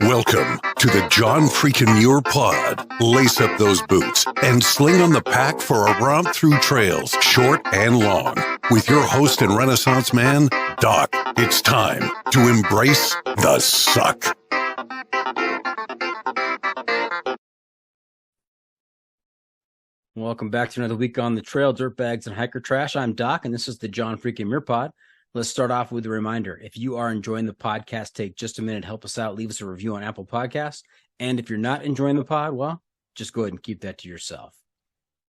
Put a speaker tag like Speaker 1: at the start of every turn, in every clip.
Speaker 1: Welcome to the John Freakin' Muir Pod. Lace up those boots and sling on the pack for a romp through trails, short and long. With your host and Renaissance man, Doc. It's time to embrace the suck.
Speaker 2: Welcome back to another week on the trail, dirtbags and hiker trash. I'm Doc, and this is the John Freakin' Muir Pod. Let's start off with a reminder. If you are enjoying the podcast, take just a minute, help us out, leave us a review on Apple Podcasts. And if you're not enjoying the pod, well, just go ahead and keep that to yourself.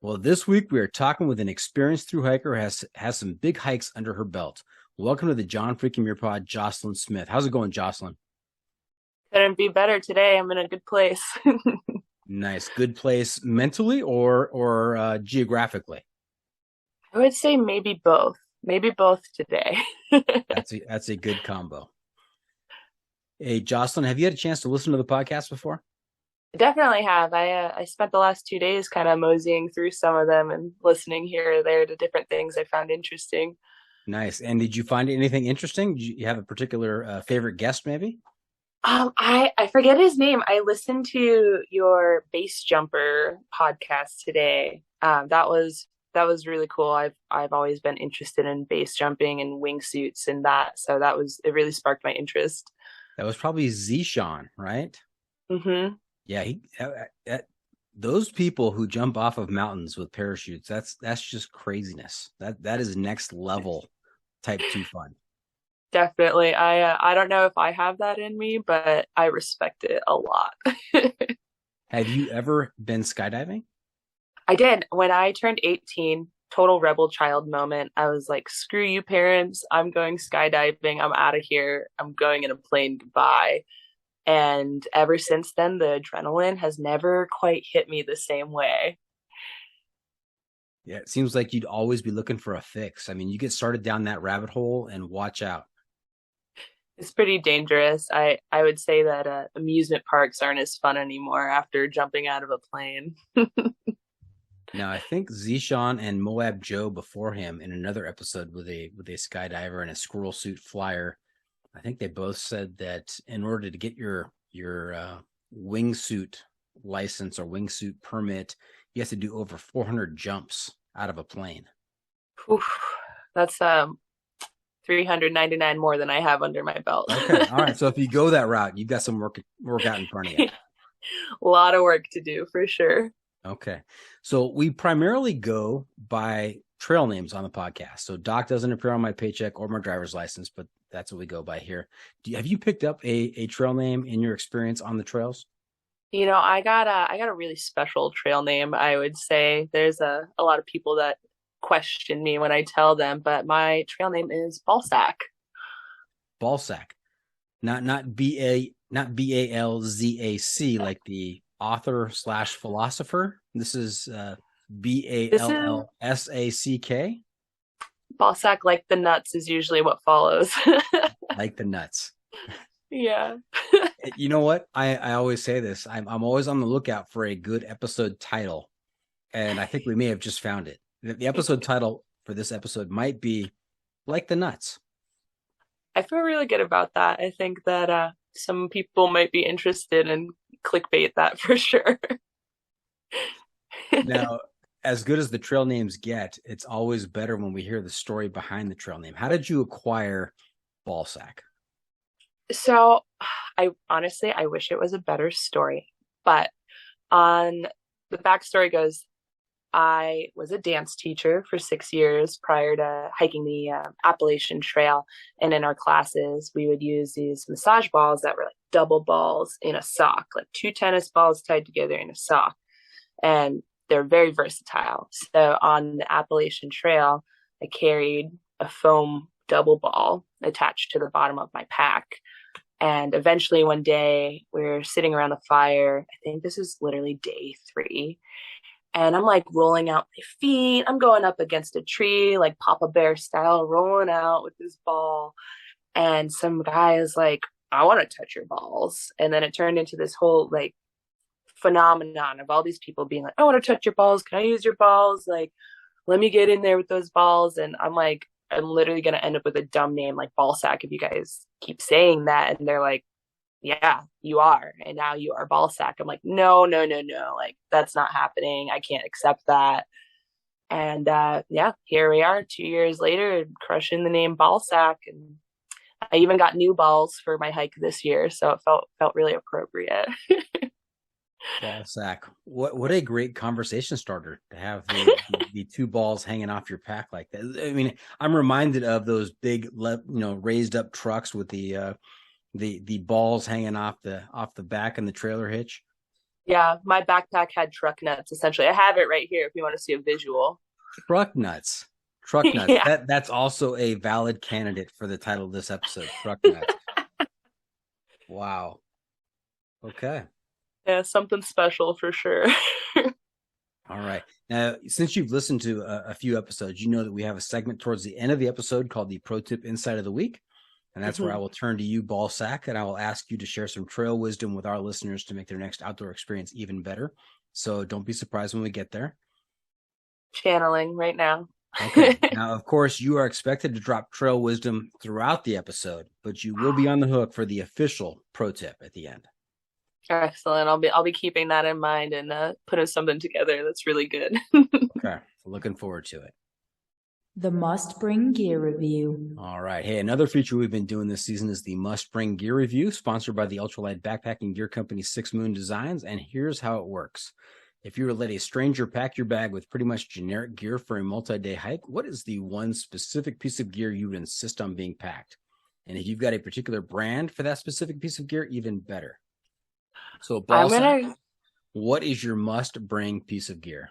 Speaker 2: Well, this week we are talking with an experienced thru hiker who has some big hikes under her belt. Welcome to the John Freakin' Muir Pod, Jocelyn Smith. How's it going, Jocelyn?
Speaker 3: Couldn't be better today. I'm in a good place.
Speaker 2: Nice. Good place mentally or geographically?
Speaker 3: I would say maybe both. Maybe both today.
Speaker 2: That's a good combo. Hey, Jocelyn, have you had a chance to listen to the podcast before?
Speaker 3: I definitely have. I spent the last 2 days kind of moseying through some of them and listening here or there to different things I found interesting.
Speaker 2: Nice. And did you find anything interesting? Did you have a particular favorite guest maybe?
Speaker 3: I forget his name. I listened to your base jumper podcast today. That was really cool. I've always been interested in base jumping and wingsuits and that. So it really sparked my interest.
Speaker 2: That was probably Zishan, right?
Speaker 3: Mm-hmm.
Speaker 2: Yeah, those people who jump off of mountains with parachutes, that's just craziness. That is next level type 2 fun.
Speaker 3: Definitely. I don't know if I have that in me, but I respect it a lot.
Speaker 2: Have you ever been skydiving?
Speaker 3: I did. When I turned 18, total rebel child moment. I was like, screw you, parents. I'm going skydiving. I'm out of here. I'm going in a plane. Goodbye. And ever since then, the adrenaline has never quite hit me the same way.
Speaker 2: Yeah, it seems like you'd always be looking for a fix. I mean, you get started down that rabbit hole and watch out.
Speaker 3: It's pretty dangerous. I would say that amusement parks aren't as fun anymore after jumping out of a plane.
Speaker 2: Now, I think Zishan and Moab Joe before him in another episode with a skydiver and a squirrel suit flyer, I think they both said that in order to get your wingsuit license or wingsuit permit, you have to do over 400 jumps out of a plane.
Speaker 3: Oof, that's 399 more than I have under my belt.
Speaker 2: Okay, all right. So if you go that route, you've got some work out in front of you.
Speaker 3: A lot of work to do for sure.
Speaker 2: Okay. So we primarily go by trail names on the podcast. So Doc doesn't appear on my paycheck or my driver's license, but that's what we go by here. Have you picked up a trail name in your experience on the trails?
Speaker 3: You know, I got a really special trail name, I would say. There's a lot of people that question me when I tell them, but my trail name is Ballsack.
Speaker 2: Ballsack. Not B-A-L-Z-A-C like the author / philosopher. This is B-A-L-L-S-A-C-K.
Speaker 3: Ballsack, like the nuts, is usually what follows.
Speaker 2: Like the nuts.
Speaker 3: Yeah.
Speaker 2: You know what? I always say this. I'm always on the lookout for a good episode title. And I think we may have just found it. The episode title for this episode might be Like the Nuts.
Speaker 3: I feel really good about that. I think that some people might be interested in clickbait that for sure.
Speaker 2: Now, as good as the trail names get, it's always better when we hear the story behind the trail name. How did you acquire Ballsack?
Speaker 3: So I wish it was a better story, but on the backstory goes, I was a dance teacher for 6 years prior to hiking the Appalachian Trail. And in our classes, we would use these massage balls that were like double balls in a sock, like 2 tennis balls tied together in a sock. And they're very versatile. So on the Appalachian Trail, I carried a foam double ball attached to the bottom of my pack. And eventually one day we were sitting around the fire. I think this is literally day 3. And I'm like rolling out my feet. I'm going up against a tree, like Papa Bear style, rolling out with this ball. And some guy is like, I want to touch your balls. And then it turned into this whole like phenomenon of all these people being like, I want to touch your balls. Can I use your balls? Like, let me get in there with those balls. And I'm like, I'm literally going to end up with a dumb name like Ballsack if you guys keep saying that. And they're like, yeah, you are. And now you are Ballsack. I'm like, no, no, no, no. Like, that's not happening. I can't accept that. And yeah, here we are 2 years later, crushing the name Ballsack. And I even got new balls for my hike this year. So it felt really appropriate.
Speaker 2: Ballsack. What a great conversation starter to have the two balls hanging off your pack like that. I mean, I'm reminded of those big, raised up trucks with the balls hanging off the back and the trailer hitch.
Speaker 3: Yeah, my backpack had truck nuts. Essentially, I have it right here if you want to see a visual.
Speaker 2: Truck nuts.
Speaker 3: Yeah.
Speaker 2: That's also a valid candidate for the title of this episode. Truck nuts. Wow. Okay.
Speaker 3: Yeah, something special for sure.
Speaker 2: All right. Now, since you've listened to a few episodes, you know that we have a segment towards the end of the episode called the Pro Tip Insight of the Week. And that's where I will turn to you, Ballsack, and I will ask you to share some trail wisdom with our listeners to make their next outdoor experience even better. So don't be surprised when we get there.
Speaker 3: Channeling right now.
Speaker 2: Okay. Now, of course, you are expected to drop trail wisdom throughout the episode, but you will be on the hook for the official pro tip at the end.
Speaker 3: Excellent. I'll be keeping that in mind and putting something together that's really good.
Speaker 2: Okay. Looking forward to it.
Speaker 4: The Must Bring Gear Review.
Speaker 2: All right. Hey, another feature we've been doing this season is the Must Bring Gear Review, sponsored by the ultralight backpacking gear company 6 Moon Designs. And here's how it works. If you were to let a stranger pack your bag with pretty much generic gear for a multi-day hike, what is the one specific piece of gear you would insist on being packed? And if you've got a particular brand for that specific piece of gear, even better. So, Ballsack, what is your must-bring piece of gear?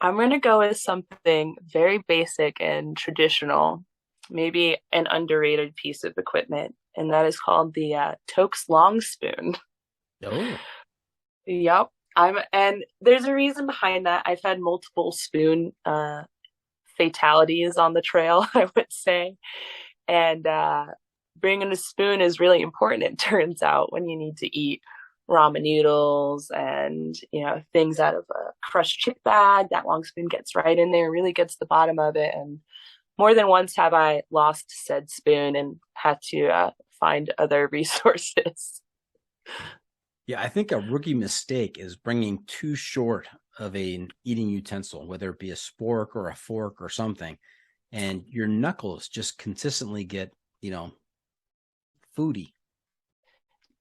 Speaker 3: I'm going to go with something very basic and traditional, maybe an underrated piece of equipment, and that is called the Toke's Long Spoon.
Speaker 2: Oh.
Speaker 3: Yep. And there's a reason behind that. I've had multiple spoon fatalities on the trail, I would say. And bringing a spoon is really important, it turns out, when you need to eat ramen noodles and, things out of a crushed chip bag. That long spoon gets right in there, really gets the bottom of it. And more than once have I lost said spoon and had to find other resources.
Speaker 2: Yeah, I think a rookie mistake is bringing too short of an eating utensil, whether it be a spork or a fork or something, and your knuckles just consistently get, foody.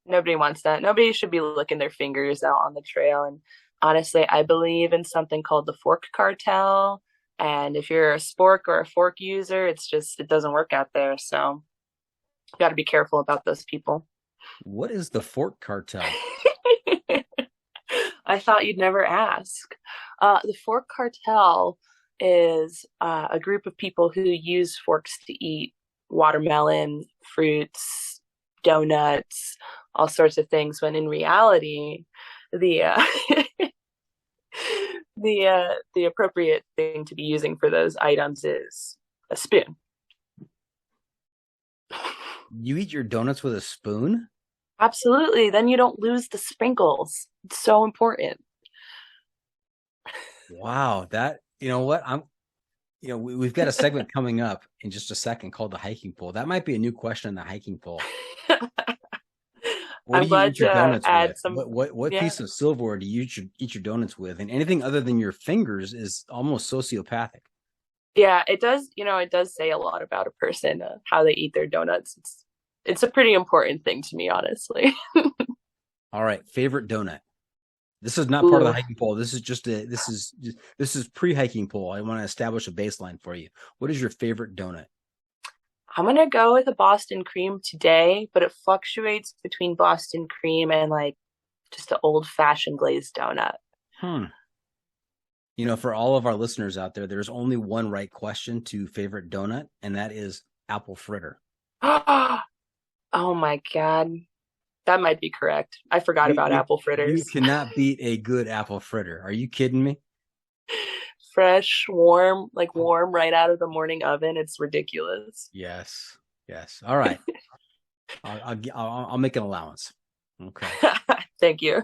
Speaker 3: Nobody wants that. Nobody should be licking their fingers out on the trail. And honestly, I believe in something called the Fork Cartel. And if you're a spork or a fork user, it doesn't work out there. So you got to be careful about those people.
Speaker 2: What is the Fork Cartel?
Speaker 3: I thought you'd never ask. The Fork Cartel is a group of people who use forks to eat watermelon, fruits, donuts, all sorts of things, when in reality, the the appropriate thing to be using for those items is a spoon.
Speaker 2: You eat your donuts with a spoon?
Speaker 3: Absolutely. Then you don't lose the sprinkles. It's so important.
Speaker 2: Wow, what? We've got a segment coming up in just a second called the hiking poll. That might be a new question in the hiking poll. What
Speaker 3: I'm
Speaker 2: do you
Speaker 3: glad
Speaker 2: eat your
Speaker 3: to
Speaker 2: donuts
Speaker 3: add
Speaker 2: with?
Speaker 3: some.
Speaker 2: What
Speaker 3: Yeah.
Speaker 2: piece of silverware do you eat your donuts with? And anything other than your fingers is almost sociopathic.
Speaker 3: Yeah, it does. It does say a lot about a person, how they eat their donuts. It's a pretty important thing to me, honestly.
Speaker 2: All right, favorite donut. This is not part of the
Speaker 3: Ooh.
Speaker 2: hiking poll. This is pre-hiking poll. I want to establish a baseline for you. What is your favorite donut?
Speaker 3: I'm gonna go with a Boston cream today, but it fluctuates between Boston cream and like just an old-fashioned glazed donut.
Speaker 2: For all of our listeners out there, there's only one right question to favorite donut, and that is apple fritter.
Speaker 3: Oh my God. That might be correct. I forgot about apple fritters.
Speaker 2: You cannot beat a good apple fritter. Are you kidding me?
Speaker 3: Fresh, warm right out of the morning oven. It's ridiculous.
Speaker 2: Yes. All right. I'll make an allowance. Okay.
Speaker 3: Thank you.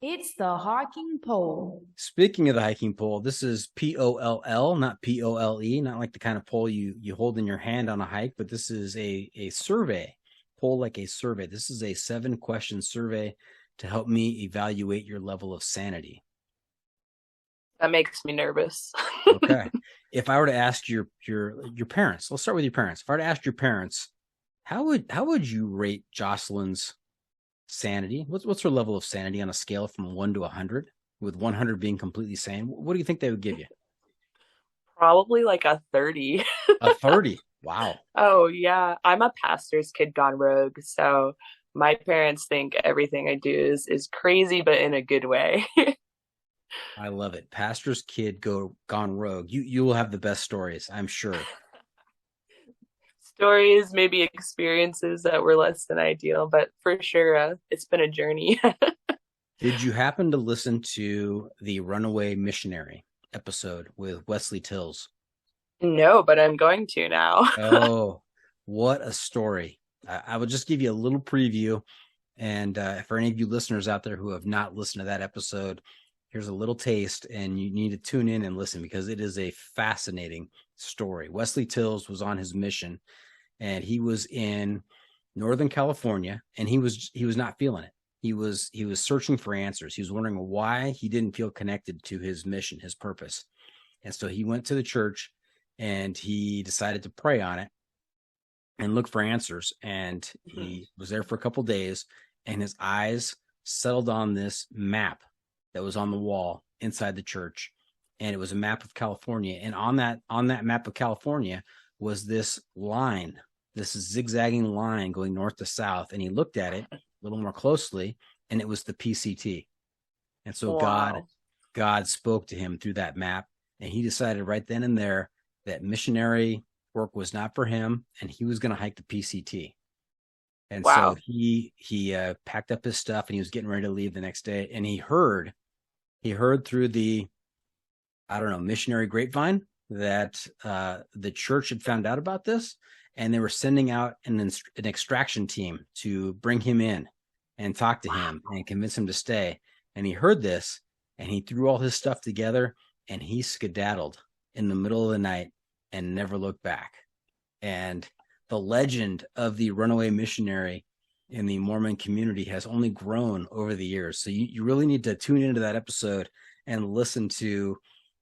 Speaker 4: It's the hiking pole.
Speaker 2: Speaking of the hiking pole, this is POLL, not POLE, not like the kind of pole you hold in your hand on a hike, but this is a survey, poll like a survey. This is a 7-question survey to help me evaluate your level of sanity.
Speaker 3: That makes me nervous.
Speaker 2: Okay. If I were to ask your parents, let's start with your parents. If I were to ask your parents, how would you rate Jocelyn's sanity? What's her level of sanity on a scale from 1 to 100, with 100 being completely sane? What do you think they would give you?
Speaker 3: Probably like a 30.
Speaker 2: A 30. Wow.
Speaker 3: Oh, yeah. I'm a pastor's kid gone rogue. So my parents think everything I do is crazy, but in a good way.
Speaker 2: I love it. Pastor's kid gone rogue. You will have the best stories, I'm sure.
Speaker 3: Stories, maybe experiences that were less than ideal, but for sure, it's been a journey.
Speaker 2: Did you happen to listen to the Runaway Missionary episode with Wesley Tills?
Speaker 3: No, but I'm going to now.
Speaker 2: Oh, what a story. I will just give you a little preview. And for any of you listeners out there who have not listened to that episode, here's a little taste, and you need to tune in and listen because it is a fascinating story. Wesley Tills was on his mission, and he was in Northern California, and he was not feeling it. He was searching for answers. He was wondering why he didn't feel connected to his mission, his purpose. And so he went to the church, and he decided to pray on it and look for answers. And he was there for a couple of days, and his eyes settled on this map that was on the wall inside the church. And it was a map of California. And on that map of California was this line, this zigzagging line going north to south. And he looked at it a little more closely, and it was the PCT. And so
Speaker 3: Wow.
Speaker 2: God spoke to him through that map. And he decided right then and there that missionary work was not for him, and he was going to hike the PCT. And
Speaker 3: Wow.
Speaker 2: so he packed up his stuff, and he was getting ready to leave the next day. And he heard through the, I don't know, missionary grapevine that the church had found out about this, and they were sending out an extraction team to bring him in and talk to him and convince him to stay. And he heard this, and he threw all his stuff together, and he skedaddled in the middle of the night and never looked back. And the legend of the runaway missionary in the Mormon community has only grown over the years. So you really need to tune into that episode and listen to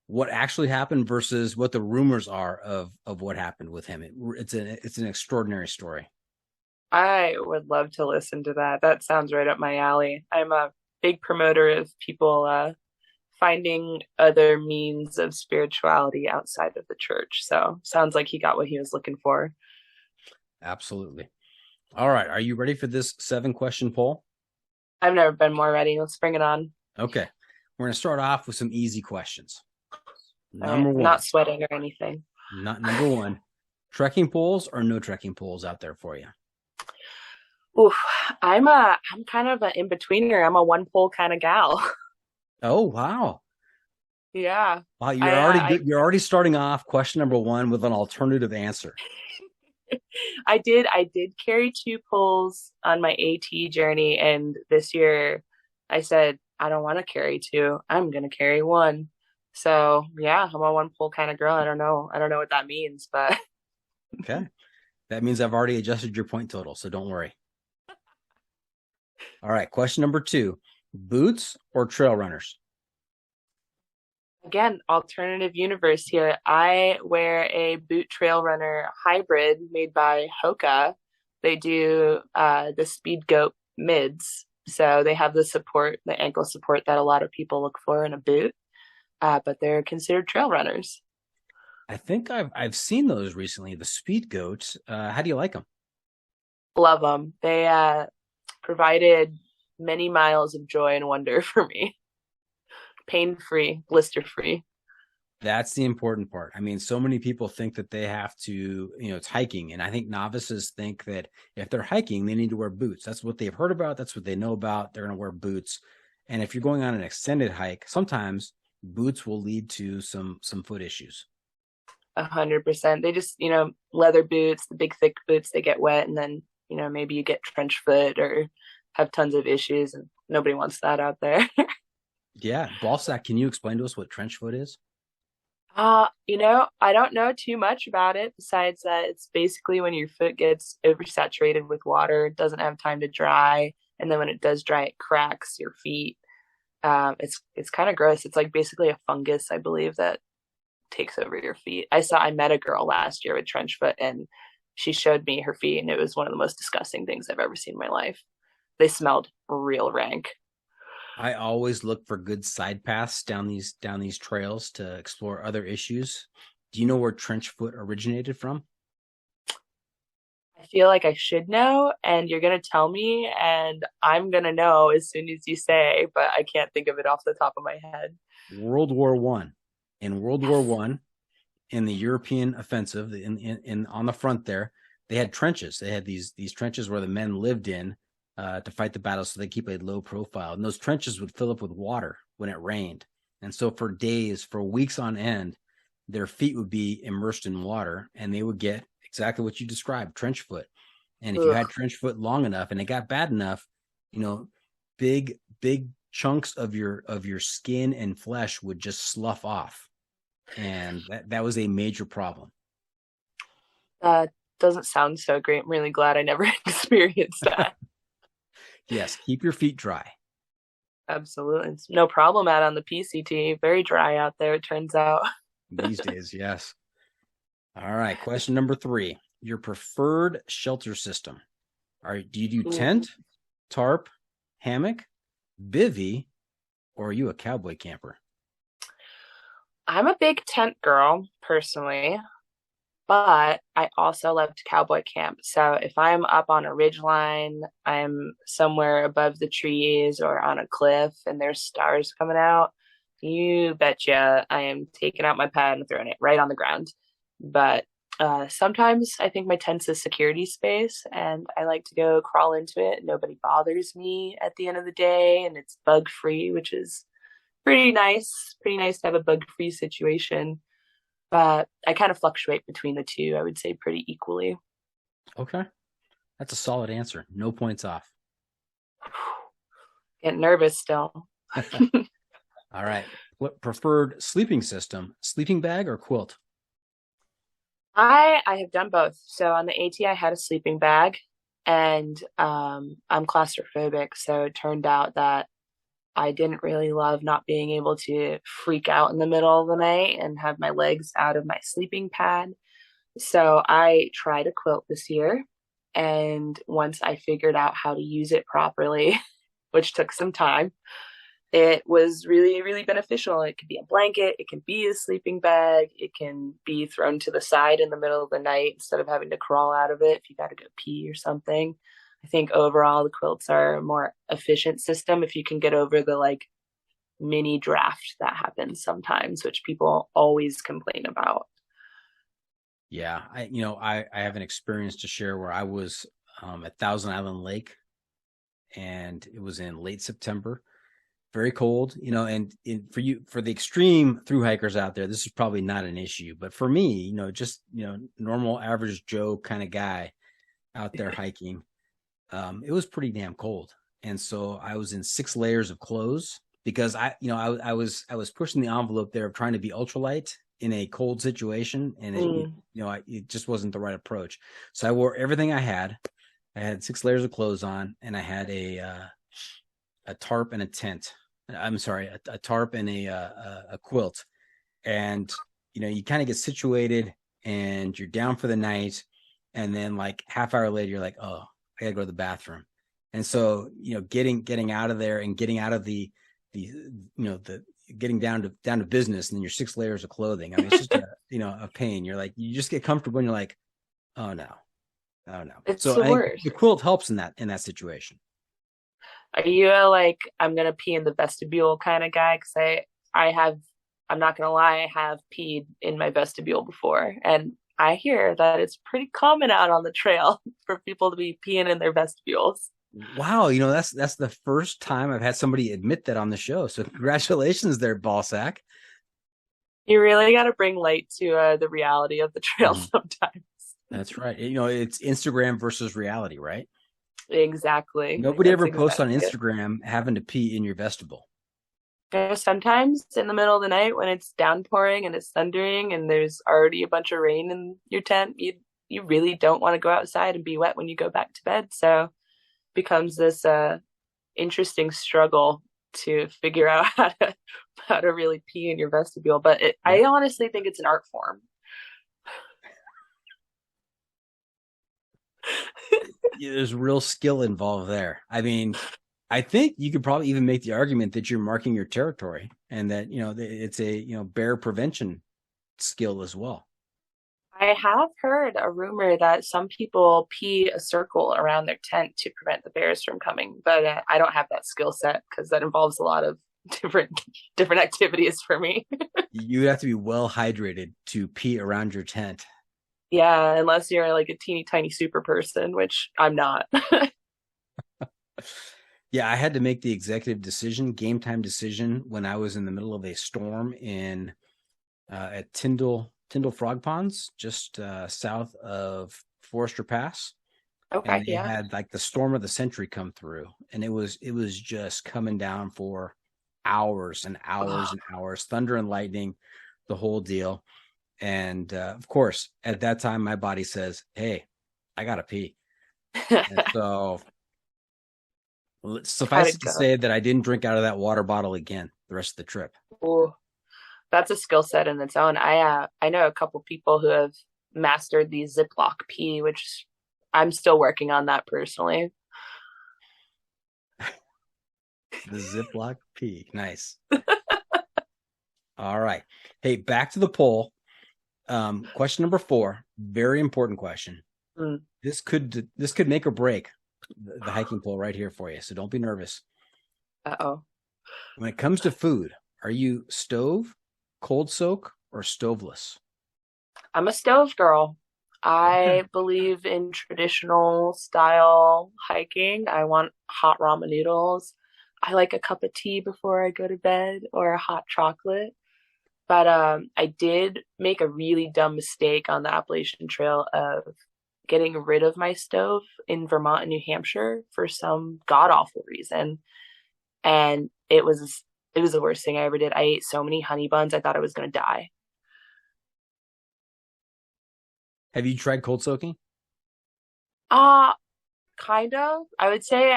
Speaker 2: what actually happened versus what the rumors are of what happened with him. It's an extraordinary story.
Speaker 3: I would love to listen to that. That sounds right up my alley. I'm a big promoter of people finding other means of spirituality outside of the church. So sounds like he got what he was looking for.
Speaker 2: Absolutely. All right. Are you ready for this 7-question poll?
Speaker 3: I've never been more ready. Let's bring it on.
Speaker 2: Okay. We're going to start off with some easy questions.
Speaker 3: All
Speaker 2: Number
Speaker 3: right.
Speaker 2: one.
Speaker 3: Not sweating or anything.
Speaker 2: Not number one. Trekking poles or no trekking poles out there for you?
Speaker 3: Oof. I'm kind of an in-betweener. I'm a one pole kind of gal.
Speaker 2: Oh, wow.
Speaker 3: Yeah.
Speaker 2: Wow, you're already starting off question number one with an alternative answer.
Speaker 3: I did carry 2 poles on my AT journey, and this year I said I don't want to carry 2. I'm gonna carry 1. So yeah, I'm a one pole kind of girl. I don't know what that means, but
Speaker 2: Okay. That means I've already adjusted your point total, so don't worry. All right, question number 2. Boots or trail runners?
Speaker 3: again, alternative universe here. I wear a boot trail runner hybrid made by Hoka. They do the Speed Goat mids. So they have the ankle support that a lot of people look for in a boot, but they're considered trail runners.
Speaker 2: I think I've seen those recently, the Speed Goats. How do you like them?
Speaker 3: Love them. They provided many miles of joy and wonder for me. Pain-free, blister-free.
Speaker 2: That's the important part. I mean, so many people think that they have to, it's hiking. And I think novices think that if they're hiking, they need to wear boots. That's what they've heard about. That's what they know about. They're going to wear boots. And if you're going on an extended hike, sometimes boots will lead to some foot issues.
Speaker 3: 100%. They just, leather boots, the big thick boots, they get wet, and then, maybe you get trench foot or have tons of issues. And Nobody wants that out there.
Speaker 2: Yeah. Ballsack, can you explain to us what trench foot is?
Speaker 3: I don't know too much about it besides that it's basically when your foot gets oversaturated with water, it doesn't have time to dry, and then when it does dry, it cracks your feet. It's kind of gross. It's like basically a fungus, I believe, that takes over your feet. I met a girl last year with trench foot, and she showed me her feet, and it was one of the most disgusting things I've ever seen in my life. They smelled real rank.
Speaker 2: I always look for good side paths down these trails to explore other issues. Do you know where trench foot originated from?
Speaker 3: I feel like I should know, and you're gonna tell me, and I'm gonna know as soon as you say, but I can't think of it off the top of my head.
Speaker 2: World War One. In World War One, in the European offensive, in on the front there, they had trenches. They had these trenches where the men lived in to fight the battle, so they keep a low profile. And those trenches would fill up with water when it rained. And so for days, for weeks on end, their feet would be immersed in water, and they would get exactly what you described, trench foot. And if you had trench foot long enough and it got bad enough, big chunks of your skin and flesh would just slough off. And that was a major problem.
Speaker 3: Doesn't sound so great. I'm really glad I never experienced that.
Speaker 2: Yes, keep your feet dry.
Speaker 3: Absolutely. It's no problem out on the PCT. Very dry out there, it turns out.
Speaker 2: These days, yes. All right, question number 3. Your preferred shelter system. Do you do tent, tarp, hammock, bivvy, or are you a cowboy camper?
Speaker 3: I'm a big tent girl, personally, but I also love to cowboy camp. So if I'm up on a ridge line, I'm somewhere above the trees or on a cliff and there's stars coming out, you betcha I am taking out my pad and throwing it right on the ground. But sometimes I think my tent's a security space and I like to go crawl into it. Nobody bothers me at the end of the day, and it's bug free, which is pretty nice. Pretty nice to have a bug free situation. But I kind of fluctuate between the two, I would say, pretty equally.
Speaker 2: Okay. That's a solid answer. No points off.
Speaker 3: Getting nervous still.
Speaker 2: All right. What preferred sleeping system? Sleeping bag or quilt?
Speaker 3: I have done both. So on the AT, I had a sleeping bag, and I'm claustrophobic. So it turned out that I didn't really love not being able to freak out in the middle of the night and have my legs out of my sleeping pad. So I tried a quilt this year. And once I figured out how to use it properly, which took some time, it was really, really beneficial. It could be a blanket, it can be a sleeping bag, it can be thrown to the side in the middle of the night instead of having to crawl out of it if you got to go pee or something. I think overall the quilts are a more efficient system if you can get over the mini draft that happens sometimes, which people always complain about.
Speaker 2: Yeah, I have an experience to share where I was at Thousand Island Lake, and it was in late September. Very cold, and for the extreme thru hikers out there, this is probably not an issue. But for me, just normal average Joe kind of guy out there hiking, it was pretty damn cold. And so I was in 6 layers of clothes because I was pushing the envelope there of trying to be ultralight in a cold situation, and it just wasn't the right approach. So I wore everything I had. I had 6 layers of clothes on, and I had a tarp and a tent. I'm sorry, a tarp and a quilt. And, you kind of get situated and you're down for the night. And then half hour later, you're like, oh, I gotta go to the bathroom. And so, getting out of there and getting out of the getting down to business, and then your 6 layers of clothing. I mean, it's just a pain. You're like, you just get comfortable and you're like, oh no.
Speaker 3: It's
Speaker 2: so
Speaker 3: the
Speaker 2: I think
Speaker 3: worst.
Speaker 2: the quilt helps in that situation.
Speaker 3: Are you I'm gonna pee in the vestibule kind of guy? Because I'm not gonna lie, I have peed in my vestibule before, and I hear that it's pretty common out on the trail for people to be peeing in their vestibules.
Speaker 2: Wow, that's the first time I've had somebody admit that on the show. So congratulations there, Ballsack.
Speaker 3: You really got to bring light to the reality of the trail sometimes.
Speaker 2: That's right. It's Instagram versus reality, right?
Speaker 3: Exactly.
Speaker 2: Nobody
Speaker 3: That's
Speaker 2: ever posts on
Speaker 3: exactly it.
Speaker 2: Instagram having to pee in your vestibule.
Speaker 3: Sometimes in the middle of the night when it's downpouring and it's thundering and there's already a bunch of rain in your tent, you really don't want to go outside and be wet when you go back to bed. So it becomes this interesting struggle to figure out how to really pee in your vestibule. But I honestly think it's an art form.
Speaker 2: There's real skill involved there. I mean, I think you could probably even make the argument that you're marking your territory and that, it's a, bear prevention skill as well.
Speaker 3: I have heard a rumor that some people pee a circle around their tent to prevent the bears from coming, but I don't have that skill set because that involves a lot of different activities for me.
Speaker 2: You have to be well hydrated to pee around your tent.
Speaker 3: Yeah, unless you're like a teeny tiny super person, which I'm not.
Speaker 2: Yeah, I had to make the executive decision, game time decision, when I was in the middle of a storm at Tyndall Frog Ponds, just south of Forester Pass.
Speaker 3: Okay,
Speaker 2: and they had like the storm of the century come through, and it was just coming down for hours and hours and hours, thunder and lightning, the whole deal. And of course, at that time, my body says, "Hey, I gotta pee." And so suffice it to say that I didn't drink out of that water bottle again the rest of the trip.
Speaker 3: Ooh, that's a skill set in its own. I know a couple people who have mastered the Ziploc pee, which I'm still working on that personally.
Speaker 2: The Ziploc pee, nice. All right, hey, back to the poll. Question number 4, very important question. This could make or break the hiking poll right here for you, so don't be nervous.
Speaker 3: Uh-oh.
Speaker 2: When it comes to food, are you stove, cold soak, or stoveless?
Speaker 3: I'm a stove girl. I believe in traditional style hiking. I want hot ramen noodles. I like a cup of tea before I go to bed or a hot chocolate. But I did make a really dumb mistake on the Appalachian Trail of getting rid of my stove in Vermont and New Hampshire for some god awful reason. And it was the worst thing I ever did. I ate so many honey buns, I thought I was going to die.
Speaker 2: Have you tried cold soaking?
Speaker 3: Kind of. I would say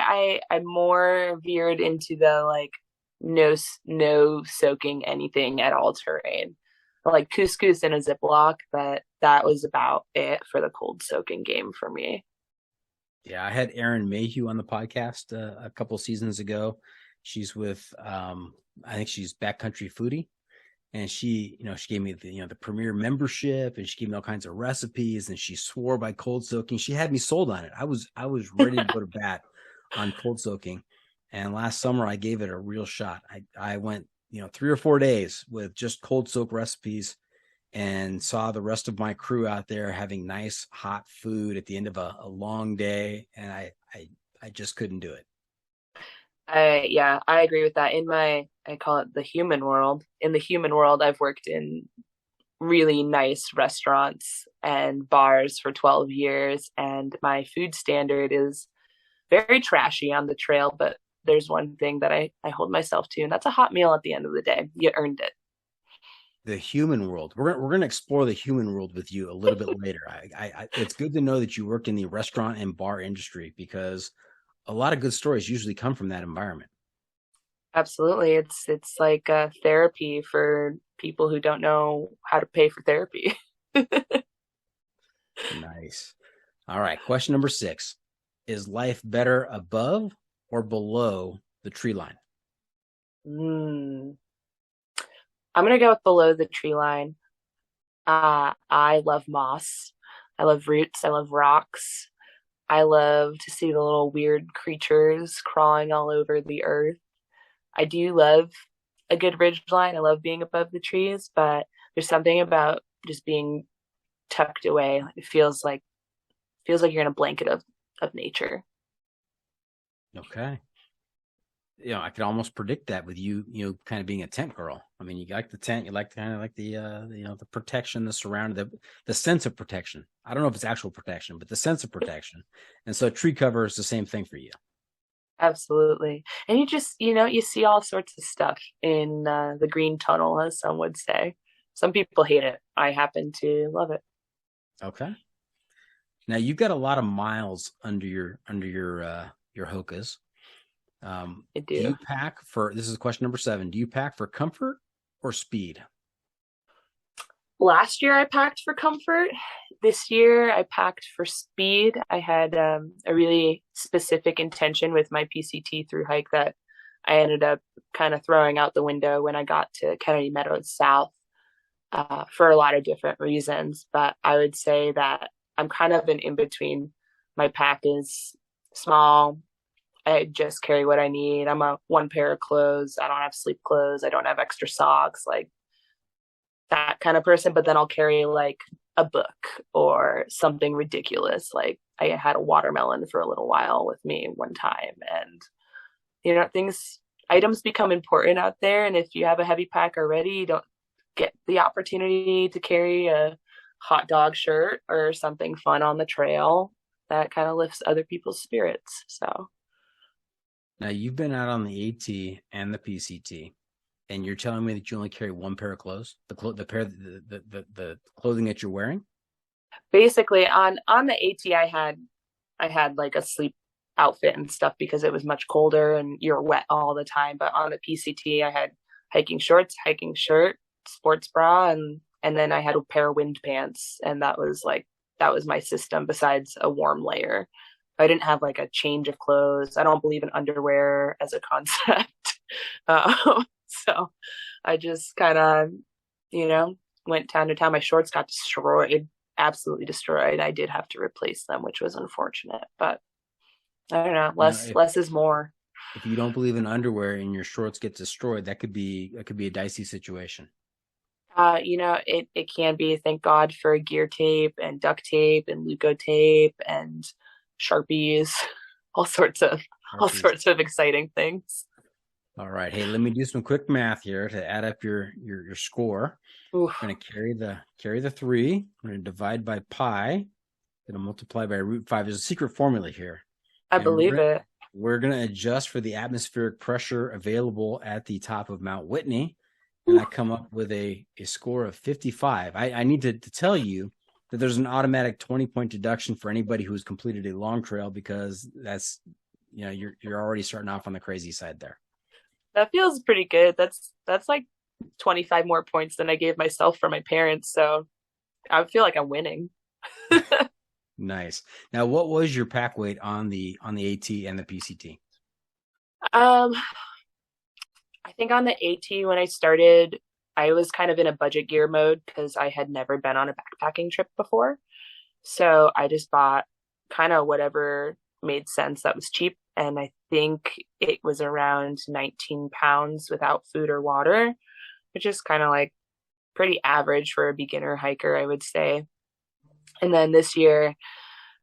Speaker 3: I'm more veered into the like no soaking anything at all terrain. Like couscous in a Ziploc, but that was about it for the cold soaking game for me.
Speaker 2: Yeah, I had Erin Mayhew on the podcast a couple seasons ago. She's with I think she's Backcountry Foodie, and she gave me the premier membership, and she gave me all kinds of recipes, and she swore by cold soaking. She had me sold on it. I was ready to go to bat on cold soaking. And last summer I gave it a real shot. I went 3 or 4 days with just cold soak recipes, and saw the rest of my crew out there having nice hot food at the end of a long day, and I just couldn't do it.
Speaker 3: I agree with that. I call it the human world. In the human world, I've worked in really nice restaurants and bars for 12 years, and my food standard is very trashy on the trail, but there's one thing that I hold myself to, and that's a hot meal at the end of the day. You earned it.
Speaker 2: The human world. We're going to explore the human world with you a little bit later. It's good to know that you work in the restaurant and bar industry, because a lot of good stories usually come from that environment.
Speaker 3: Absolutely. It's like therapy for people who don't know how to pay for therapy.
Speaker 2: Nice. All right. Question number 6. Is life better above or below the tree line?
Speaker 3: I'm going to go with below the tree line. I love moss. I love roots. I love rocks. I love to see the little weird creatures crawling all over the earth. I do love a good ridge line. I love being above the trees, but there's something about just being tucked away. It feels like you're in a blanket of nature.
Speaker 2: Okay. I could almost predict that with you, kind of being a tent girl. I mean, you like the tent, you like kind of like the, the protection, the surround, the sense of protection. I don't know if it's actual protection, but the sense of protection. And so tree cover is the same thing for you.
Speaker 3: Absolutely. And you just, you see all sorts of stuff in the green tunnel, as some would say. Some people hate it. I happen to love it.
Speaker 2: Okay. Now you've got a lot of miles under your Hokas.
Speaker 3: I
Speaker 2: Do you pack for, this is question number 7. Do you pack for comfort or speed?
Speaker 3: Last year I packed for comfort. This year I packed for speed. I had a really specific intention with my PCT through hike that I ended up kind of throwing out the window when I got to Kennedy Meadows South for a lot of different reasons. But I would say that I'm kind of an in-between. My pack is small. I just carry what I need. I'm a one pair of clothes. I don't have sleep clothes. I don't have extra socks, like that kind of person. But then I'll carry like a book or something ridiculous. Like I had a watermelon for a little while with me one time. And, items become important out there. And if you have a heavy pack already, you don't get the opportunity to carry a hot dog shirt or something fun on the trail that kind of lifts other people's spirits. So.
Speaker 2: Now you've been out on the AT and the PCT, and you're telling me that you only carry one pair of clothes, the clothing that you're wearing.
Speaker 3: Basically, on the AT, I had like a sleep outfit and stuff because it was much colder and you're wet all the time. But on the PCT, I had hiking shorts, hiking shirt, sports bra, and then I had a pair of wind pants, and that was my system. Besides a warm layer. I didn't have like a change of clothes. I don't believe in underwear as a concept. So I just kind of, went town to town. My shorts got destroyed, absolutely destroyed. I did have to replace them, which was unfortunate, but I don't know. Less is more.
Speaker 2: If you don't believe in underwear and your shorts get destroyed, that could be a dicey situation.
Speaker 3: It can be. Thank God for gear tape and duct tape and Leuko tape and Sharpies, all sorts of exciting things.
Speaker 2: All right. Hey, let me do some quick math here to add up your score.
Speaker 3: Oof.
Speaker 2: I'm going to carry the 3. I'm going to divide by pi. Going to multiply by root 5. There's a secret formula here.
Speaker 3: I believe it.
Speaker 2: We're going to adjust for the atmospheric pressure available at the top of Mount Whitney. And I come up with a score of 55. I need to tell you that there's an automatic 20-point deduction for anybody who's completed a long trail, because that's, you're already starting off on the crazy side there.
Speaker 3: That feels pretty good. That's like 25 more points than I gave myself for my parents. So I feel like I'm winning.
Speaker 2: Nice. Now, what was your pack weight on the AT and the PCT?
Speaker 3: I think on the AT, when I started, I was kind of in a budget gear mode because I had never been on a backpacking trip before. So I just bought kind of whatever made sense that was cheap. And I think it was around 19 pounds without food or water, which is kind of like pretty average for a beginner hiker, I would say. And then this year,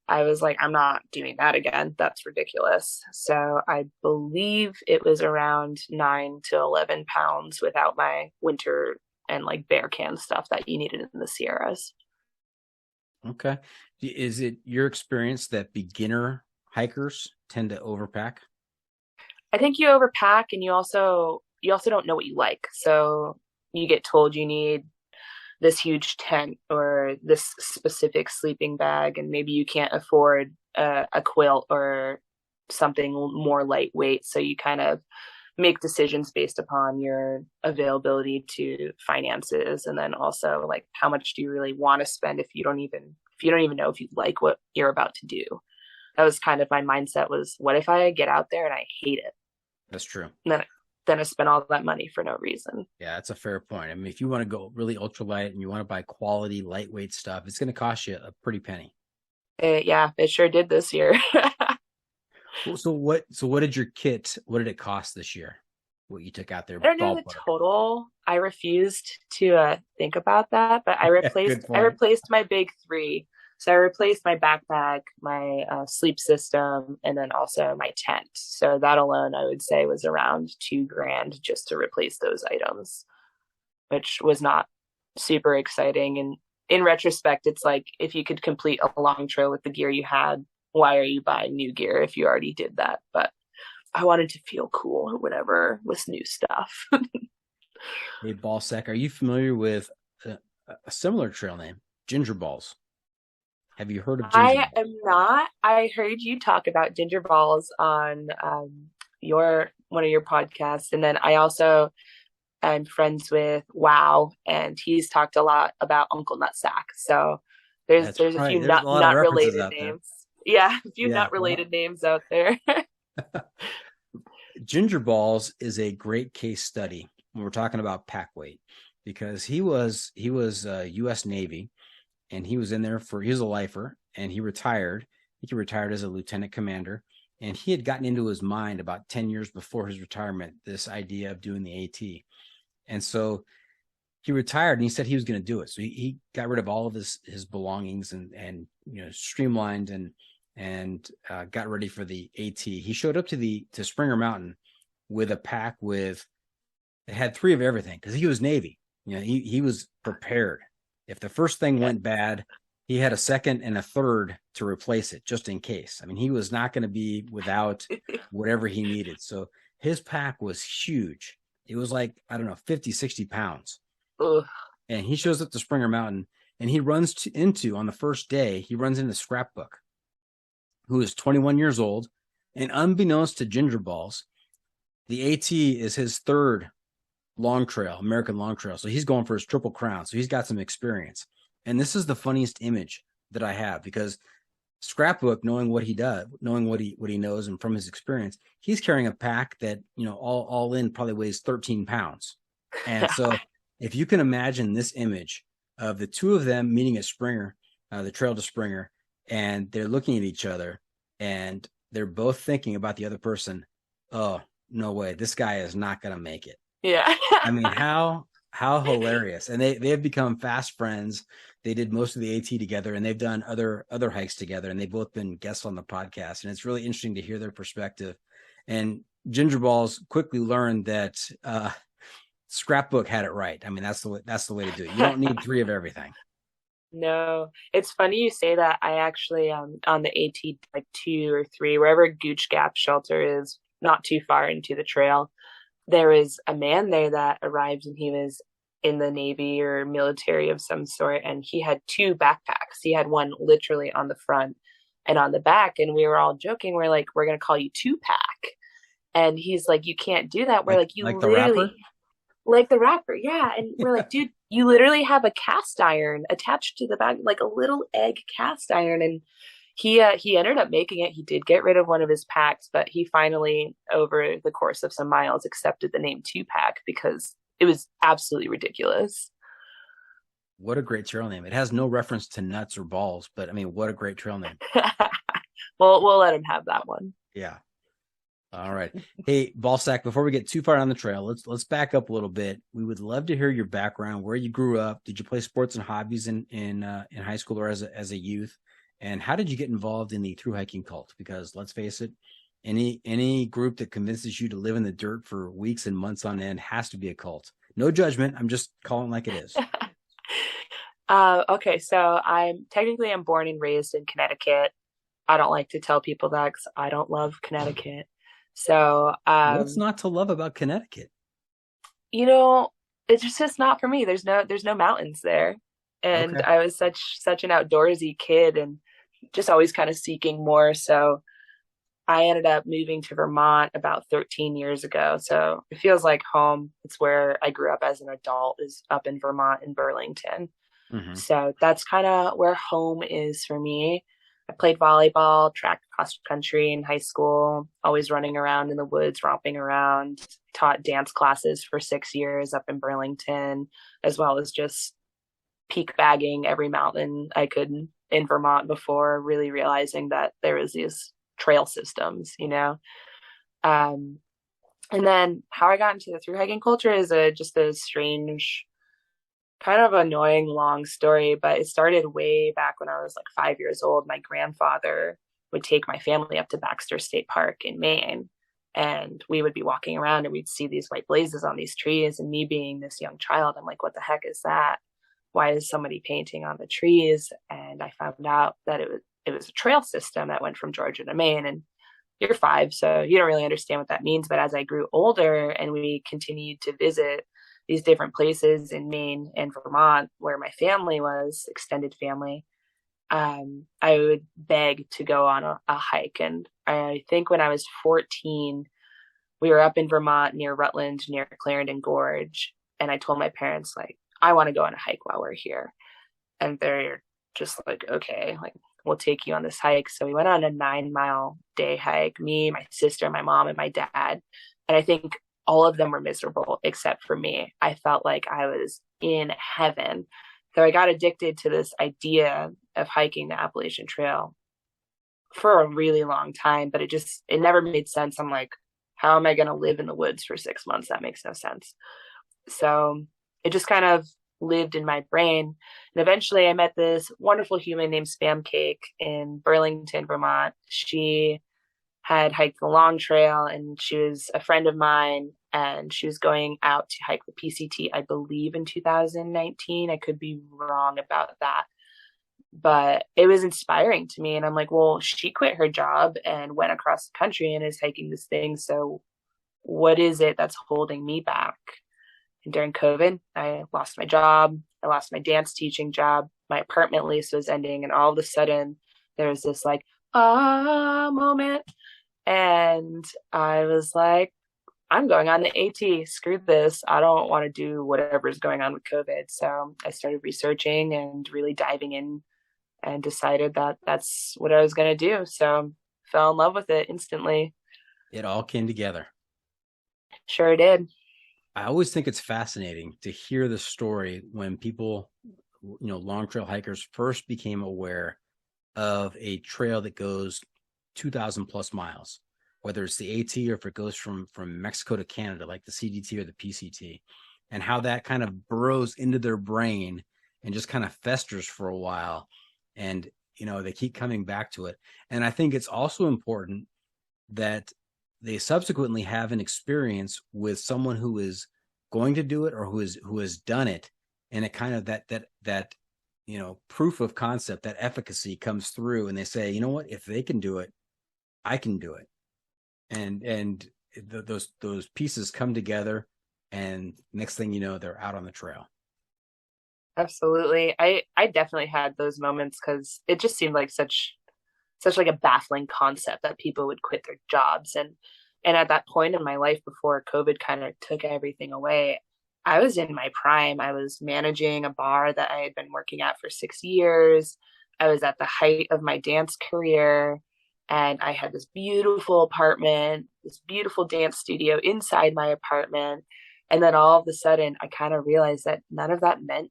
Speaker 3: I was like, I'm not doing that again. That's ridiculous. So I believe it was around 9 to 11 pounds without my winter and like bear can stuff that you needed in the Sierras.
Speaker 2: Okay. Is it your experience that beginner hikers tend to overpack?
Speaker 3: I think you overpack, and you also don't know what you like. So you get told you need this huge tent or this specific sleeping bag, and maybe you can't afford a quilt or something more lightweight. So you kind of make decisions based upon your availability to finances, and then also like how much do you really want to spend if you don't even know if you like what you're about to do. That was kind of my mindset, was what if I get out there and I hate it?
Speaker 2: That's true.
Speaker 3: And then I spent all that money for no reason.
Speaker 2: Yeah, that's a fair point. I mean, if you want to go really ultralight and you want to buy quality, lightweight stuff, it's going to cost you a pretty penny.
Speaker 3: Yeah, it sure did this year.
Speaker 2: So what did your kit, what did it cost this year? What you took out there?
Speaker 3: I don't know the total. I refused to think about that, but I replaced my big 3. So I replaced my backpack, my sleep system, and then also my tent. So that alone, I would say, was around $2,000 just to replace those items, which was not super exciting. And in retrospect, it's like if you could complete a long trail with the gear you had, why are you buying new gear if you already did that? But I wanted to feel cool or whatever with new stuff.
Speaker 2: Hey, Ballsack, are you familiar with a similar trail name, Ginger Balls? Have you heard of Ginger
Speaker 3: I
Speaker 2: Balls?
Speaker 3: am not. I heard you talk about ginger balls on your one of your podcasts, and then I also am friends with Wow, and he's talked a lot about Uncle Nutsack. So
Speaker 2: That's
Speaker 3: there's a
Speaker 2: right.
Speaker 3: few
Speaker 2: There's a lot of
Speaker 3: not
Speaker 2: references
Speaker 3: related
Speaker 2: out there.
Speaker 3: names. Yeah, a few
Speaker 2: Yeah.
Speaker 3: not related names out there.
Speaker 2: Ginger Balls is a great case study when we're talking about pack weight, because he was U.S. Navy, and he was in there he was a lifer, and he retired. I think he retired as a lieutenant commander, and he had gotten into his mind about 10 years before his retirement this idea of doing the AT. And so he retired, and he said he was going to do it. So he got rid of all of his belongings and streamlined and got ready for the AT. He showed up to Springer Mountain with a pack it had 3 of everything, because he was Navy. He was prepared. If the first thing went bad, he had a second and a third to replace it just in case. I mean, he was not going to be without whatever he needed. So his pack was huge. It was like, I don't know, 50, 60 pounds.
Speaker 3: Ugh.
Speaker 2: And he shows up to Springer Mountain, and he runs on the first day, he runs into Scrapbook, who is 21 years old. And unbeknownst to Ginger Balls, the AT is his third American long trail. So he's going for his Triple Crown. So he's got some experience. And this is the funniest image that I have, because Scrapbook, knowing what he does, knowing what he knows, and from his experience, he's carrying a pack that, all in probably weighs 13 pounds. And so if you can imagine this image of the two of them meeting at Springer, the trail to Springer, and they're looking at each other, and they're both thinking about the other person. Oh, no way. This guy is not going to make it.
Speaker 3: Yeah.
Speaker 2: I mean, how hilarious. And they have become fast friends. They did most of the AT together, and they've done other hikes together, and they've both been guests on the podcast. And it's really interesting to hear their perspective. And Ginger Balls quickly learned that Scrapbook had it right. I mean, that's the way to do it. You don't need 3 of everything.
Speaker 3: No, it's funny you say that. I actually on the AT like 2 or 3, wherever Gooch Gap shelter is, not too far into the trail, there is a man there that arrived, and he was in the Navy or military of some sort, and he had 2 backpacks. He had one literally on the front and on the back, and we were all joking. We're like, we're gonna call you 2-pack, and he's like, you can't do that. We're like, you
Speaker 2: like
Speaker 3: literally,
Speaker 2: the rapper?
Speaker 3: like the rapper, yeah. And we're like, dude, you literally have a cast iron attached to the back, like a little egg cast iron. And he ended up making it. He did get rid of one of his packs, but he finally, over the course of some miles, accepted the name 2-pack because it was absolutely ridiculous.
Speaker 2: What a great trail name. It has no reference to nuts or balls, but I mean, what a great trail name.
Speaker 3: Well, we'll let him have that one.
Speaker 2: Yeah. All right. Hey, Ballsack, before we get too far down the trail, let's back up a little bit. We would love to hear your background, where you grew up. Did you play sports and hobbies in high school or as a youth? And how did you get involved in the thru hiking cult? Because let's face it, any group that convinces you to live in the dirt for weeks and months on end has to be a cult. No judgment. I'm just calling it like it is.
Speaker 3: Okay, so I'm born and raised in Connecticut. I don't like to tell people that because I don't love Connecticut. So
Speaker 2: what's not to love about Connecticut?
Speaker 3: It's just not for me. There's no mountains there. And
Speaker 2: Okay.
Speaker 3: I was such an outdoorsy kid and just always kind of seeking more. So I ended up moving to Vermont about 13 years ago. So it feels like home. It's where I grew up as an adult, is up in Vermont in Burlington.
Speaker 2: Mm-hmm.
Speaker 3: So that's kind of where home is for me. I played volleyball, track, cross country in high school, always running around in the woods, romping around, taught dance classes for 6 years up in Burlington, as well as just peak bagging every mountain I could in Vermont before really realizing that there was these trail systems, And then how I got into the thru hiking culture is just a strange kind of annoying long story, but it started way back when I was like 5 years old. My grandfather would take my family up to Baxter State Park in Maine, and we would be walking around and we'd see these white blazes on these trees. And me being this young child, I'm like, what the heck is that? Why is somebody painting on the trees? And I found out that it was a trail system that went from Georgia to Maine. And you're 5, so you don't really understand what that means. But as I grew older and we continued to visit these different places in Maine and Vermont where my family was, extended family, I would beg to go on a hike. And I think when I was 14, we were up in Vermont near Rutland, near Clarendon Gorge. And I told my parents, like, I want to go on a hike while we're here. And they're just like, okay, like, we'll take you on this hike. So we went on a 9-mile day hike, me, my sister, my mom, and my dad. And I think all of them were miserable except for me. I felt like I was in heaven. So I got addicted to this idea of hiking the Appalachian Trail for a really long time, but it never made sense. I'm like, how am I going to live in the woods for 6 months? That makes no sense. So it just kind of lived in my brain. And eventually I met this wonderful human named Spam Cake in Burlington, Vermont. She had hiked the Long Trail and she was a friend of mine, and she was going out to hike the PCT, I believe in 2019. I could be wrong about that, but it was inspiring to me. And I'm like, well, she quit her job and went across the country and is hiking this thing. So what is it that's holding me back? And during COVID, I lost my job. I lost my dance teaching job. My apartment lease was ending. And all of a sudden there was this like, moment. And I was like, I'm going on the AT. Screw this. I don't want to do whatever's going on with COVID. So I started researching and really diving in and decided that that's what I was going to do. So fell in love with it instantly.
Speaker 2: It all came together.
Speaker 3: Sure did.
Speaker 2: I always think it's fascinating to hear the story when people, long trail hikers first became aware of a trail that goes 2,000 plus miles, whether it's the AT or if it goes from Mexico to Canada, like the CDT or the PCT, and how that kind of burrows into their brain and just kind of festers for a while. And, they keep coming back to it. And I think it's also important that they subsequently have an experience with someone who is going to do it or who has done it. And it kind of that proof of concept, that efficacy comes through, and they say, you know what, if they can do it, I can do it. And those pieces come together, and next thing you know, they're out on the trail.
Speaker 3: Absolutely. I definitely had those moments because it just seemed like such like a baffling concept that people would quit their jobs. And at that point in my life before COVID kind of took everything away, I was in my prime. I was managing a bar that I had been working at for 6 years. I was at the height of my dance career, and I had this beautiful apartment, this beautiful dance studio inside my apartment. And then all of a sudden, I kind of realized that none of that meant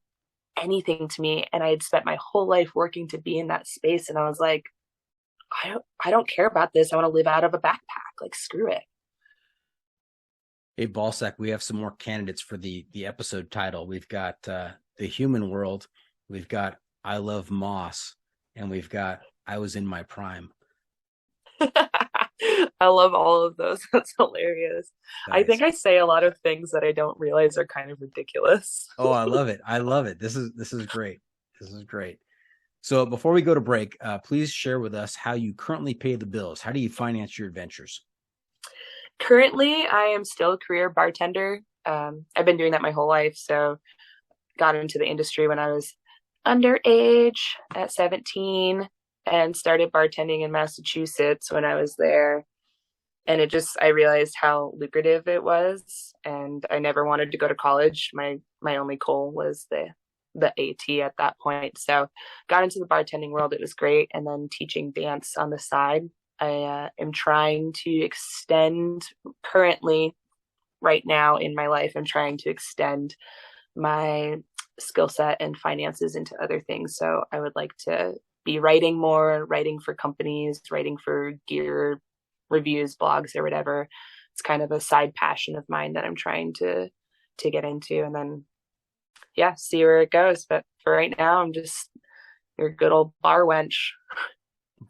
Speaker 3: anything to me. And I had spent my whole life working to be in that space. And I was like, I don't care about this. I want to live out of a backpack. Like, screw it.
Speaker 2: Hey, Ballsack, we have some more candidates for the episode title. We've got The Human World. We've got I Love Moss. And we've got I Was in My Prime.
Speaker 3: I love all of those. That's hilarious.
Speaker 2: Nice.
Speaker 3: I think I say a lot of things that I don't realize are kind of ridiculous.
Speaker 2: Oh, I love it. I love it. This is great. This is great. So before we go to break, please share with us how you currently pay the bills. How do you finance your adventures?
Speaker 3: Currently, I am still a career bartender. I've been doing that my whole life. So got into the industry when I was underage at 17 and started bartending in Massachusetts when I was there. And I realized how lucrative it was. And I never wanted to go to college. My only goal was the AT at that point. So got into the bartending world. It was great. And then teaching dance on the side. I am trying to extend currently right now in my life. I'm trying to extend my skill set and finances into other things. So I would like to be writing more, writing for companies, writing for gear reviews, blogs, or whatever. It's kind of a side passion of mine that I'm trying to get into. And then yeah, see where it goes. But for right now, I'm just your good old bar wench.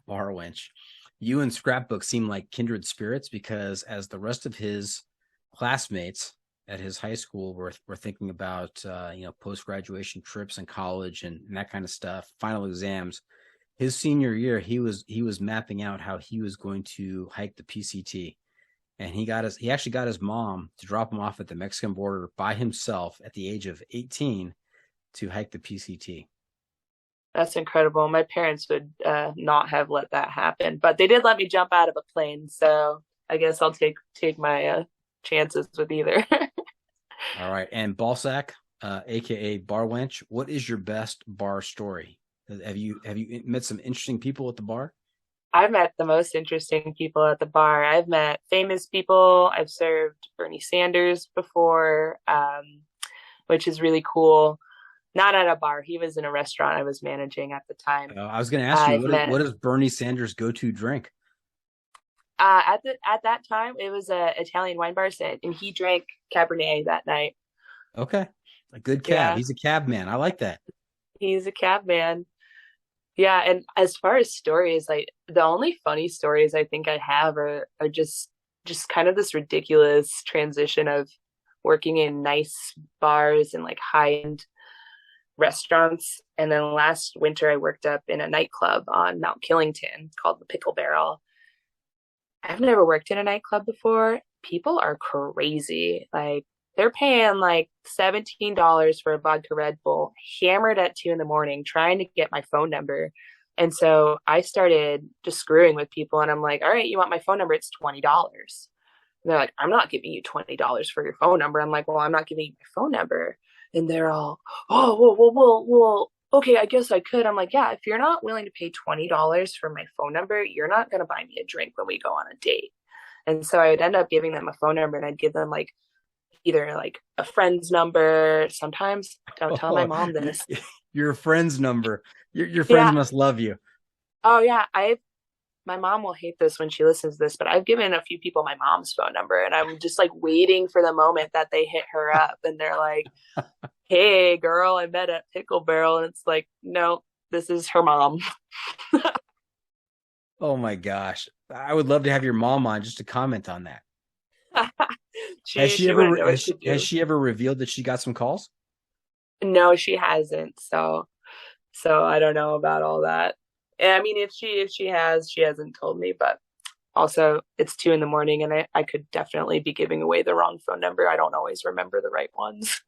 Speaker 2: Bar wench. You and Scrapbook seem like kindred spirits because as the rest of his classmates at his high school were thinking about post graduation trips and college and that kind of stuff, final exams. His senior year, he was mapping out how he was going to hike the PCT, and he actually got his mom to drop him off at the Mexican border by himself at the age of 18 to hike the PCT.
Speaker 3: That's incredible. My parents would not have let that happen, but they did let me jump out of a plane. So I guess I'll take my chances with either.
Speaker 2: All right, and Ballsack, aka Bar Wench, what is your best bar story? Have you met some interesting people at the bar?
Speaker 3: I've met the most interesting people at the bar. I've met famous people. I've served Bernie Sanders before, which is really cool. Not at a bar. He was in a restaurant I was managing at the time.
Speaker 2: I was going to ask you, what is Bernie Sanders' go-to drink?
Speaker 3: At that time, it was a Italian wine bar set, and he drank Cabernet that night.
Speaker 2: Okay, a good cab. Yeah. He's a cab man. I like that.
Speaker 3: He's a cab man. Yeah, and as far as stories, like the only funny stories I think I have are just kind of this ridiculous transition of working in nice bars and like high-end restaurants. And then last winter I worked up in a nightclub on Mount Killington called the Pickle Bar. I've never worked in a nightclub before. People are crazy. Like they're paying like $17 for a vodka Red Bull, hammered at 2 a.m, trying to get my phone number. And so I started just screwing with people, and I'm like, all right, you want my phone number? It's $20. And they're like, I'm not giving you $20 for your phone number. I'm like, well, I'm not giving you my phone number. And they're all, oh, well, okay, I guess I could. I'm like, yeah, if you're not willing to pay $20 for my phone number, you're not going to buy me a drink when we go on a date. And so I would end up giving them a phone number, and I'd give them like either like a friend's number. Sometimes don't tell my mom this.
Speaker 2: Your friend's number. Your friends must love you.
Speaker 3: Oh yeah. My mom will hate this when she listens to this, but I've given a few people my mom's phone number, and I'm just like waiting for the moment that they hit her up and they're like, hey girl, I met at Pickle Barrel. And it's like, no, this is her mom.
Speaker 2: Oh my gosh. I would love to have your mom on just to comment on that. Has she ever revealed that she got some calls?
Speaker 3: No, she hasn't. So I don't know about all that. I mean, if she has, she hasn't told me, but also it's 2 a.m, and I could definitely be giving away the wrong phone number. I don't always remember the right ones.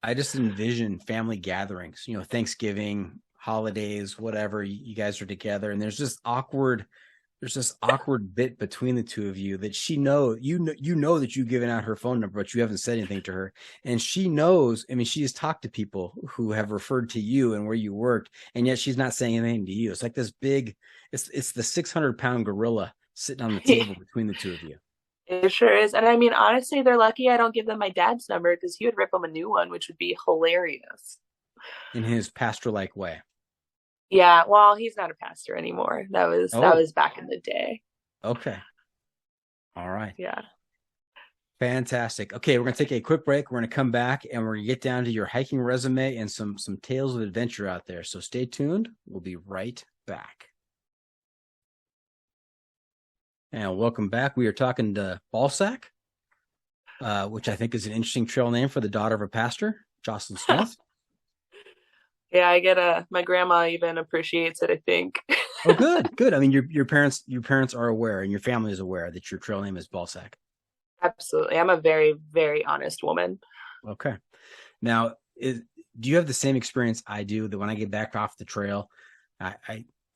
Speaker 2: I just envision family gatherings, Thanksgiving, holidays, whatever, you guys are together, and there's this awkward bit between the two of you that she know that you've given out her phone number, but you haven't said anything to her. And she knows, I mean, she has talked to people who have referred to you and where you worked, and yet she's not saying anything to you. It's like this big, it's the 600-pound gorilla sitting on the table between the two of you.
Speaker 3: It sure is. And I mean, honestly, they're lucky I don't give them my dad's number, because he would rip them a new one, which would be hilarious.
Speaker 2: In his pastor-like way.
Speaker 3: Yeah, well, he's not a pastor anymore. That was back in the day.
Speaker 2: Okay. All right.
Speaker 3: Yeah.
Speaker 2: Fantastic. Okay, we're going to take a quick break. We're going to come back, and we're going to get down to your hiking resume and some tales of adventure out there. So stay tuned. We'll be right back. And welcome back. We are talking to Ballsack, which I think is an interesting trail name for the daughter of a pastor, Jocelyn Smith.
Speaker 3: Yeah, I get my grandma even appreciates it, I think.
Speaker 2: Oh, good. I mean, your parents are aware, and your family is aware that your trail name is Ballsack. Absolutely.
Speaker 3: I'm a very, very honest woman.
Speaker 2: Okay. Now, do you have the same experience I do, that when I get back off the trail,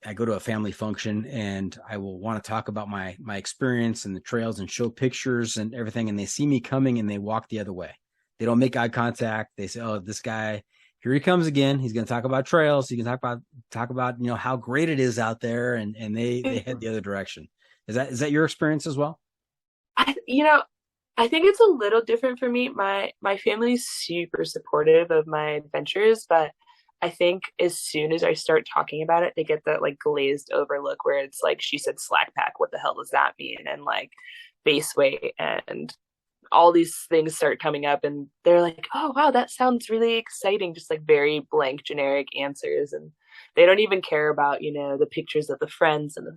Speaker 2: I go to a family function and I will want to talk about my experience and the trails and show pictures and everything, and they see me coming and they walk the other way. They don't make eye contact. They say, "Oh, this guy, here he comes again. He's going to talk about trails. He can talk about how great it is out there," and they head the other direction. Is that your experience as well?
Speaker 3: I think it's a little different for me. My family's super supportive of my adventures, but I think as soon as I start talking about it, they get that like glazed over look where it's like, she said slack pack, what the hell does that mean? And like base weight and all these things start coming up and they're like, oh wow, that sounds really exciting, just like very blank generic answers, and they don't even care about the pictures of the friends and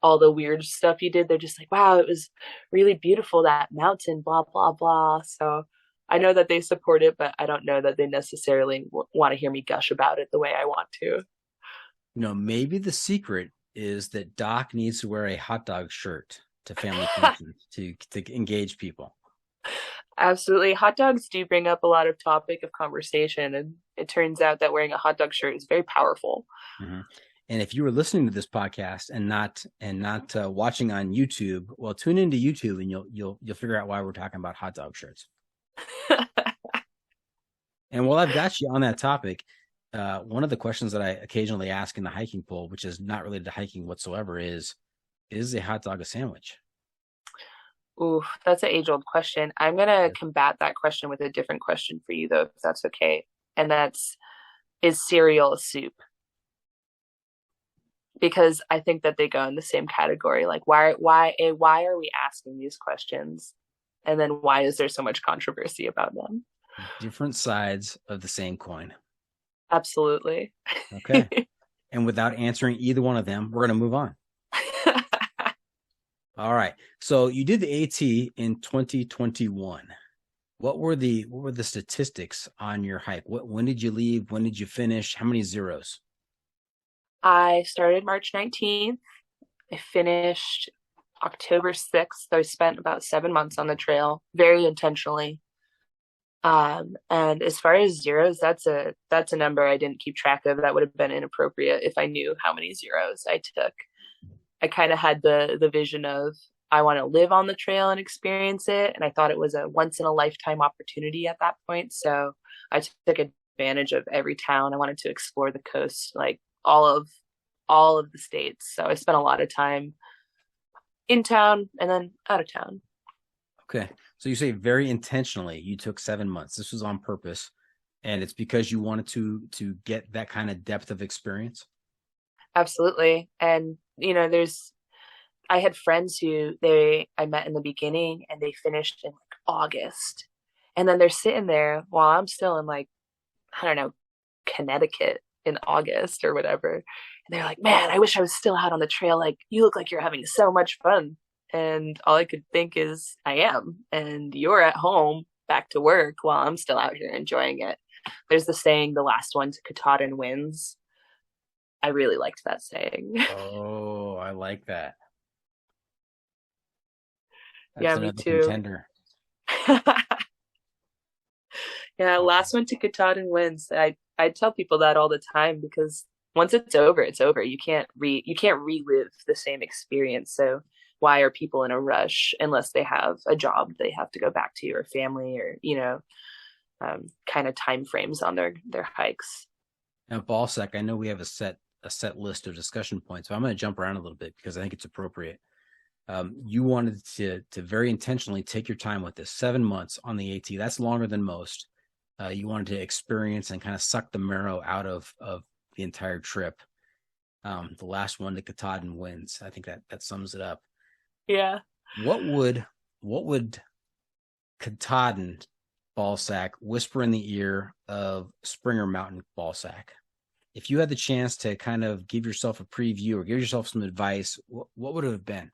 Speaker 3: all the weird stuff you did. They're just like, wow, it was really beautiful, that mountain, blah blah blah. So I know that they support it, but I don't know that they necessarily want to hear me gush about it the way I want to.
Speaker 2: Maybe the secret is that Doc needs to wear a hot dog shirt to family functions to engage people.
Speaker 3: Absolutely. Hot dogs do bring up a lot of topic of conversation, and it turns out that wearing a hot dog shirt is very powerful.
Speaker 2: Mm-hmm. And if you were listening to this podcast and not watching on YouTube, well, tune into YouTube and you'll figure out why we're talking about hot dog shirts. And while I've got you on that topic, one of the questions that I occasionally ask in the hiking poll, which is not related to hiking whatsoever, is a hot dog a sandwich?
Speaker 3: Ooh, that's an age-old question. I'm going to combat that question with a different question for you, though, if that's okay. And is cereal a soup? Because I think that they go in the same category. Like, why are we asking these questions? And then why is there so much controversy about them?
Speaker 2: Different sides of the same coin.
Speaker 3: Absolutely.
Speaker 2: Okay. And without answering either one of them, we're going to move on. All right. So you did the AT in 2021. What were the statistics on your hike? When did you leave? When did you finish? How many zeros?
Speaker 3: I started March 19th. I finished October 6th. I spent about 7 months on the trail, very intentionally. And as far as zeros, that's a number I didn't keep track of. That would have been inappropriate if I knew how many zeros I took. I kind of had the vision of, I want to live on the trail and experience it. And I thought it was a once in a lifetime opportunity at that point. So I took advantage of every town. I wanted to explore the coast, like all of the states. So I spent a lot of time in town and then out of town.
Speaker 2: Okay. So you say very intentionally you took 7 months. This was on purpose. And it's because you wanted to get that kind of depth of experience? Absolutely.
Speaker 3: And I had friends who I met in the beginning and they finished in like August. And then they're sitting there while I'm still in like, I don't know, Connecticut in August or whatever. And they're like, man, I wish I was still out on the trail. Like, you look like you're having so much fun. And all I could think is, I am. And you're at home back to work while I'm still out here enjoying it. There's the saying, the last one to Katahdin wins. I really liked that saying.
Speaker 2: Oh, I like that. That's
Speaker 3: yeah, me too.
Speaker 2: Contender.
Speaker 3: Yeah, last one to Katahdin wins. I tell people that all the time because once it's over, it's over. You can't relive the same experience. So why are people in a rush unless they have a job they have to go back to, or family, or kind of time frames on their hikes.
Speaker 2: Now, Ballsack, I know we have a set list of discussion points, so I'm going to jump around a little bit because I think it's appropriate. You wanted to very intentionally take your time with this. 7 months on the AT. That's longer than most. You wanted to experience and kind of suck the marrow out of the entire trip. The last one to Katahdin wins. I think that sums it up.
Speaker 3: Yeah.
Speaker 2: What would Katahdin Ballsack whisper in the ear of Springer Mountain Ballsack? If you had the chance to kind of give yourself a preview or give yourself some advice, what would it have been?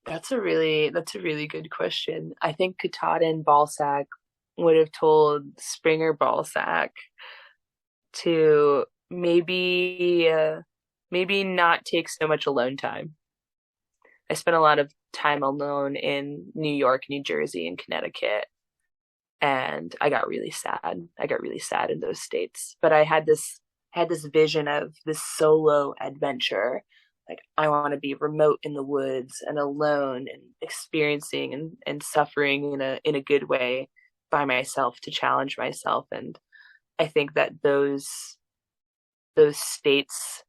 Speaker 3: That's a really good question. I think Katahdin Ballsack would have told Springer Ballsack to maybe not take so much alone time. I spent a lot of time alone in New York, New Jersey, and Connecticut, and I got really sad. I got really sad in those states. But I had this vision of this solo adventure. Like, I want to be remote in the woods and alone and experiencing and suffering in a good way by myself to challenge myself. And I think that those states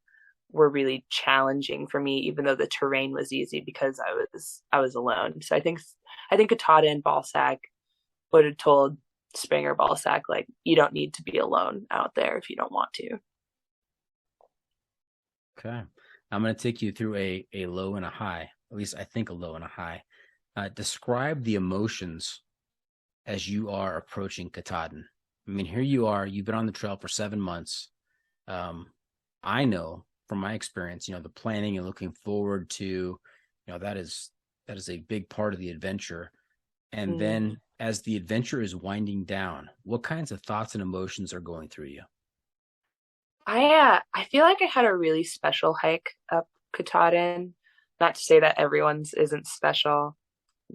Speaker 3: were really challenging for me, even though the terrain was easy because I was alone. So I think Katahdin Ballsack would have told Springer Ballsack, like, you don't need to be alone out there if you don't want to.
Speaker 2: Okay. I'm going to take you through a low and a high, at least I think a low and a high. Describe the emotions as you are approaching Katahdin. I mean, here you are, you've been on the trail for 7 months. I know from my experience, the planning and looking forward to, that is a big part of the adventure. And then as the adventure is winding down, what kinds of thoughts and emotions are going through you?
Speaker 3: I feel like I had a really special hike up Katahdin. Not to say that everyone's isn't special,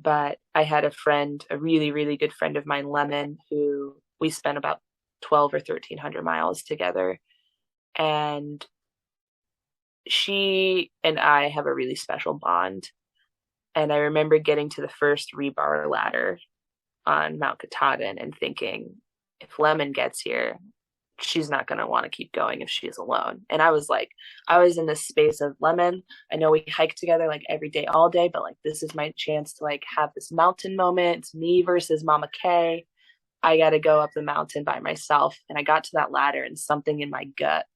Speaker 3: but I had a friend, a really, really good friend of mine, Lemon, who we spent about 12 or 1300 miles together. And she and I have a really special bond. And I remember getting to the first rebar ladder on Mount Katahdin and thinking, if Lemon gets here, she's not going to want to keep going if she's alone. And I was in this space of, Lemon, I know we hike together like every day, all day, but like this is my chance to like have this mountain moment. It's me versus Mama Kay. I got to go up the mountain by myself. And I got to that ladder and something in my gut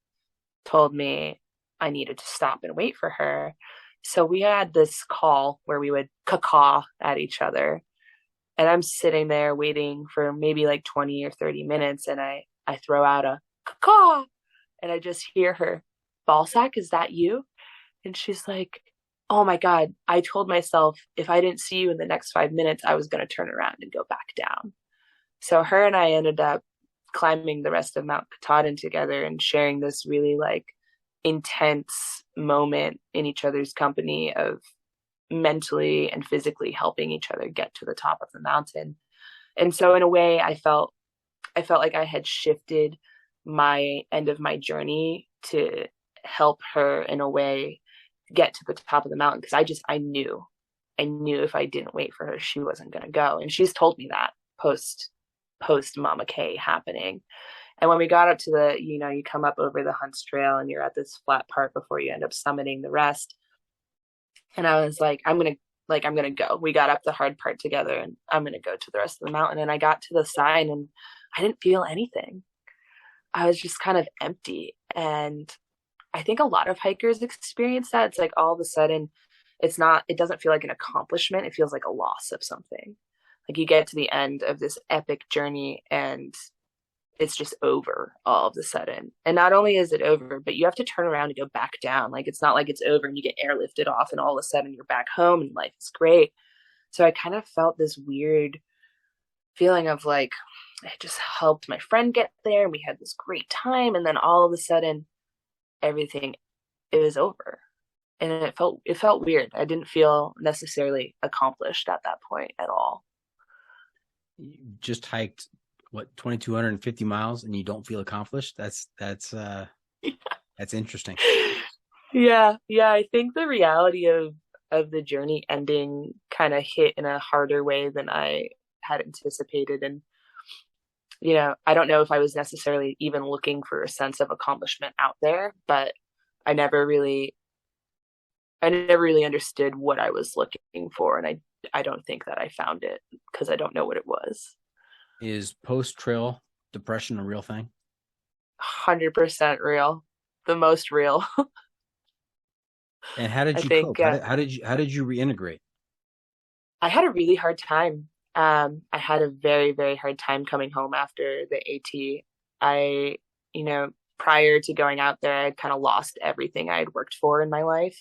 Speaker 3: told me I needed to stop and wait for her. So we had this call where we would caw at each other. And I'm sitting there waiting for maybe like 20 or 30 minutes. And I throw out a caw and I just hear her, Ballsack, is that you? And she's like, oh my God, I told myself if I didn't see you in the next 5 minutes, I was going to turn around and go back down. So her and I ended up climbing the rest of Mount Katahdin together and sharing this really like intense moment in each other's company of mentally and physically helping each other get to the top of the mountain. And so in a way, I felt like I had shifted my end of my journey to help her in a way get to the top of the mountain. Because I knew if I didn't wait for her, she wasn't going to go. And she's told me that post Mama Kay happening. And when we got up to the, you come up over the Hunts Trail and you're at this flat part before you end up summiting the rest. And I was like, I'm going to go. We got up the hard part together and I'm going to go to the rest of the mountain. And I got to the sign and I didn't feel anything. I was just kind of empty. And I think a lot of hikers experience that. It's like all of a sudden it doesn't feel like an accomplishment. It feels like a loss of something. Like you get to the end of this epic journey and it's just over all of a sudden. And not only is it over, but you have to turn around and go back down. Like it's not like it's over and you get airlifted off and all of a sudden you're back home and life is great. So I kind of felt this weird feeling of like, I just helped my friend get there and we had this great time. And then all of a sudden it was over. And it felt weird. I didn't feel necessarily accomplished at that point at all.
Speaker 2: You just hiked 2,250 miles and you don't feel accomplished? That's interesting.
Speaker 3: Yeah. I think the reality of the journey ending kind of hit in a harder way than I had anticipated. And I don't know if I was necessarily even looking for a sense of accomplishment out there, but I never really understood what I was looking for. And I don't think that I found it because I don't know what it was.
Speaker 2: Is post-trail depression a real thing?
Speaker 3: 100% real. The most real.
Speaker 2: And how did you cope? How did you reintegrate?
Speaker 3: I had a really hard time. I had a very, very hard time coming home after the AT. Prior to going out there, I had kind of lost everything I had worked for in my life.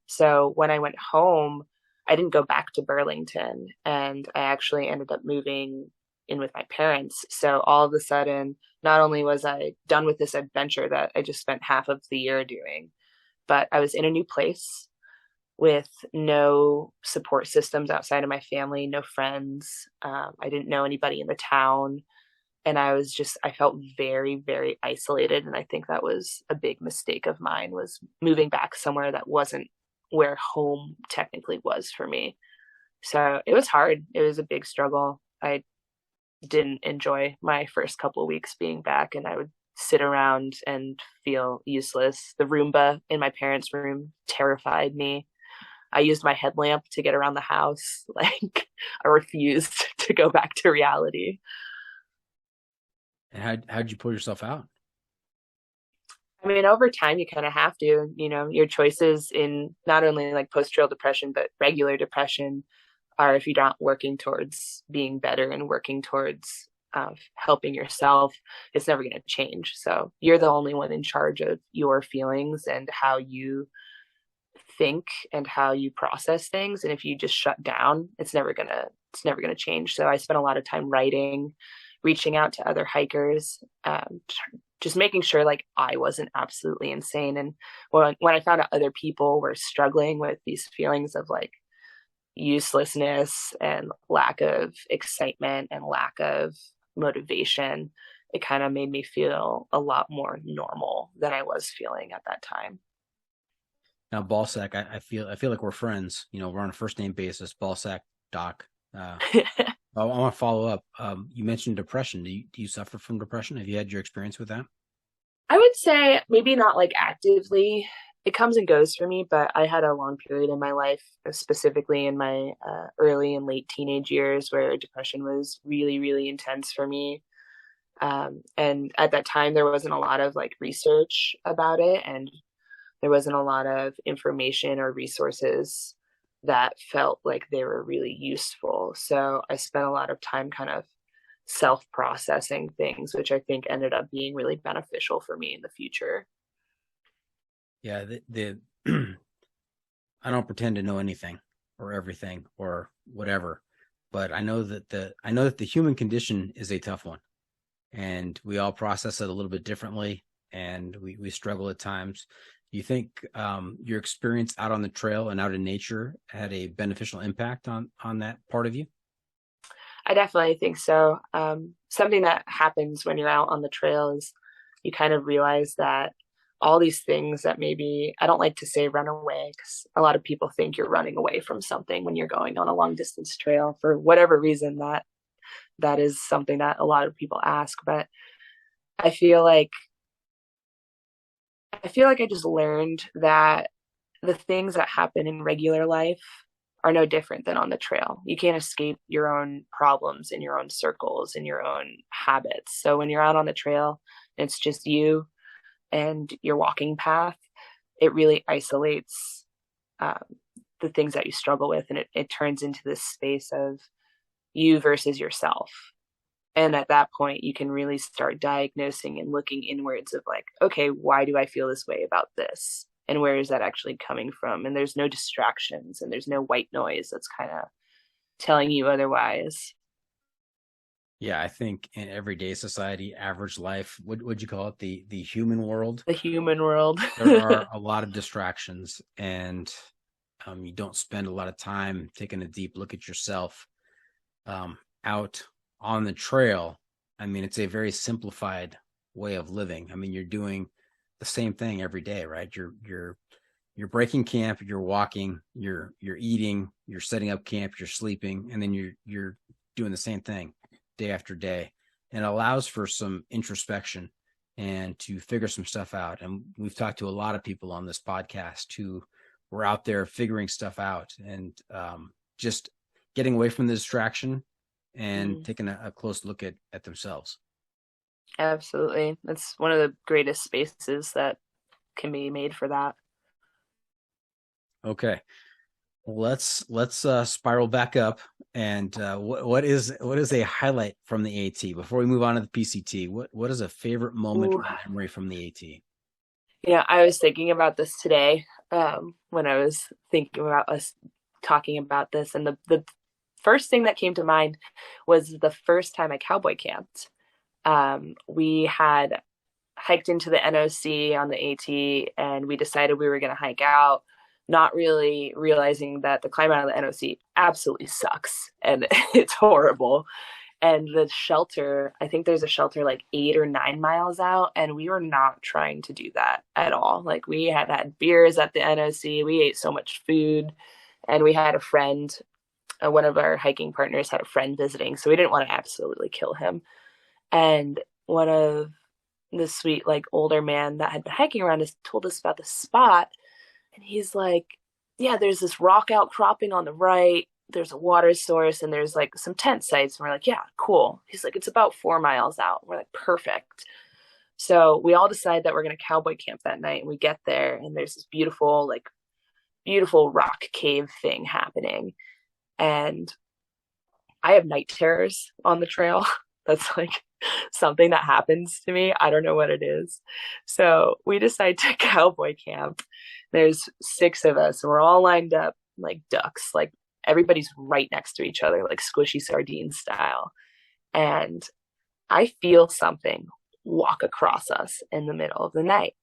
Speaker 3: So when I went home, I didn't go back to Burlington, and I actually ended up moving in with my parents. So all of a sudden, not only was I done with this adventure that I just spent half of the year doing, but I was in a new place with no support systems outside of my family, no friends. I didn't know anybody in the town. And I felt very, very isolated. And I think that was a big mistake of mine, was moving back somewhere that wasn't where home technically was for me. So it was hard. It was a big struggle. I didn't enjoy my first couple of weeks being back, and I would sit around and feel useless. The Roomba in my parents' room terrified me. I used my headlamp to get around the house. Like, I refused to go back to reality.
Speaker 2: And how'd you pull yourself out?
Speaker 3: I mean, over time, you kind of have to, your choices in not only like post-trail depression, but regular depression are, if you're not working towards being better and working towards helping yourself, it's never going to change. So you're the only one in charge of your feelings and how you think and how you process things. And if you just shut down, it's never gonna change. So I spent a lot of time writing, reaching out to other hikers, just making sure like I wasn't absolutely insane. And when I found out other people were struggling with these feelings of like uselessness and lack of excitement and lack of motivation, it kind of made me feel a lot more normal than I was feeling at that time.
Speaker 2: Now, Ballsack, I feel like we're friends. We're on a first name basis. Ballsack, Doc. I want to follow up. You mentioned depression. Do you suffer from depression? Have you had your experience with that?
Speaker 3: I would say maybe not like actively. It comes and goes for me, but I had a long period in my life, specifically in my early and late teenage years, where depression was really, really intense for me. And at that time, there wasn't a lot of like research about it, and there wasn't a lot of information or resources that felt like they were really useful. So I spent a lot of time kind of self-processing things, which I think ended up being really beneficial for me in the future.
Speaker 2: Yeah, I don't pretend to know anything or everything or whatever, but I know that the human condition is a tough one, and we all process it a little bit differently, and we struggle at times. Do you think your experience out on the trail and out in nature had a beneficial impact on that part of you?
Speaker 3: I definitely think so. Something that happens when you're out on the trail is you kind of realize that all these things that maybe, I don't like to say run away, because a lot of people think you're running away from something when you're going on a long distance trail for whatever reason. That is something that a lot of people ask. But I feel like I just learned that the things that happen in regular life are no different than on the trail. You can't escape your own problems in your own circles and your own habits. So when you're out on the trail, it's just you and your walking path. It really isolates the things that you struggle with, and it turns into this space of you versus yourself. And at that point, you can really start diagnosing and looking inwards of like, okay, why do I feel this way about this? And where is that actually coming from? And there's no distractions and there's no white noise that's kind of telling you otherwise.
Speaker 2: Yeah, I think in everyday society, average life, what would you call it? The human world?
Speaker 3: The human world.
Speaker 2: There are a lot of distractions, and you don't spend a lot of time taking a deep look at yourself. Out on the trail, I mean, it's a very simplified way of living. I mean, you're doing the same thing every day, right? You're breaking camp, you're walking, you're eating, you're setting up camp, you're sleeping, and then you're doing the same thing day after day. And it allows for some introspection and to figure some stuff out. And we've talked to a lot of people on this podcast who were out there figuring stuff out and just getting away from the distraction and taking a close look at themselves.
Speaker 3: Absolutely. That's one of the greatest spaces that can be made for that.
Speaker 2: Okay. Well, let's spiral back up. And what is a highlight from the AT before we move on to the PCT? What is a favorite moment or memory from the AT?
Speaker 3: Yeah, I was thinking about this today when I was thinking about us talking about this, and the first thing that came to mind was the first time I cowboy camped. We had hiked into the NOC on the AT, and we decided we were going to hike out, not really realizing that the climb out of the NOC absolutely sucks and it's horrible. And the shelter, I think there's a shelter like 8 or 9 miles out, and we were not trying to do that at all. Like, we had beers at the NOC, we ate so much food, and we had a friend, one of our hiking partners had a friend visiting, so we didn't want to absolutely kill him. And one of the sweet, like, older man that had been hiking around us told us about the spot, and he's like, yeah, there's this rock outcropping on the right, there's a water source, and there's like some tent sites. And we're like, yeah, cool. He's like, it's about 4 miles out. We're like, perfect. So we all decide that we're going to cowboy camp that night, and we get there, and there's this beautiful rock cave thing happening. And I have night terrors on the trail. That's like something that happens to me. I don't know what it is. So we decide to cowboy camp. There's 6 of us, and we're all lined up like ducks. Like everybody's right next to each other, like squishy sardine style. And I feel something walk across us in the middle of the night.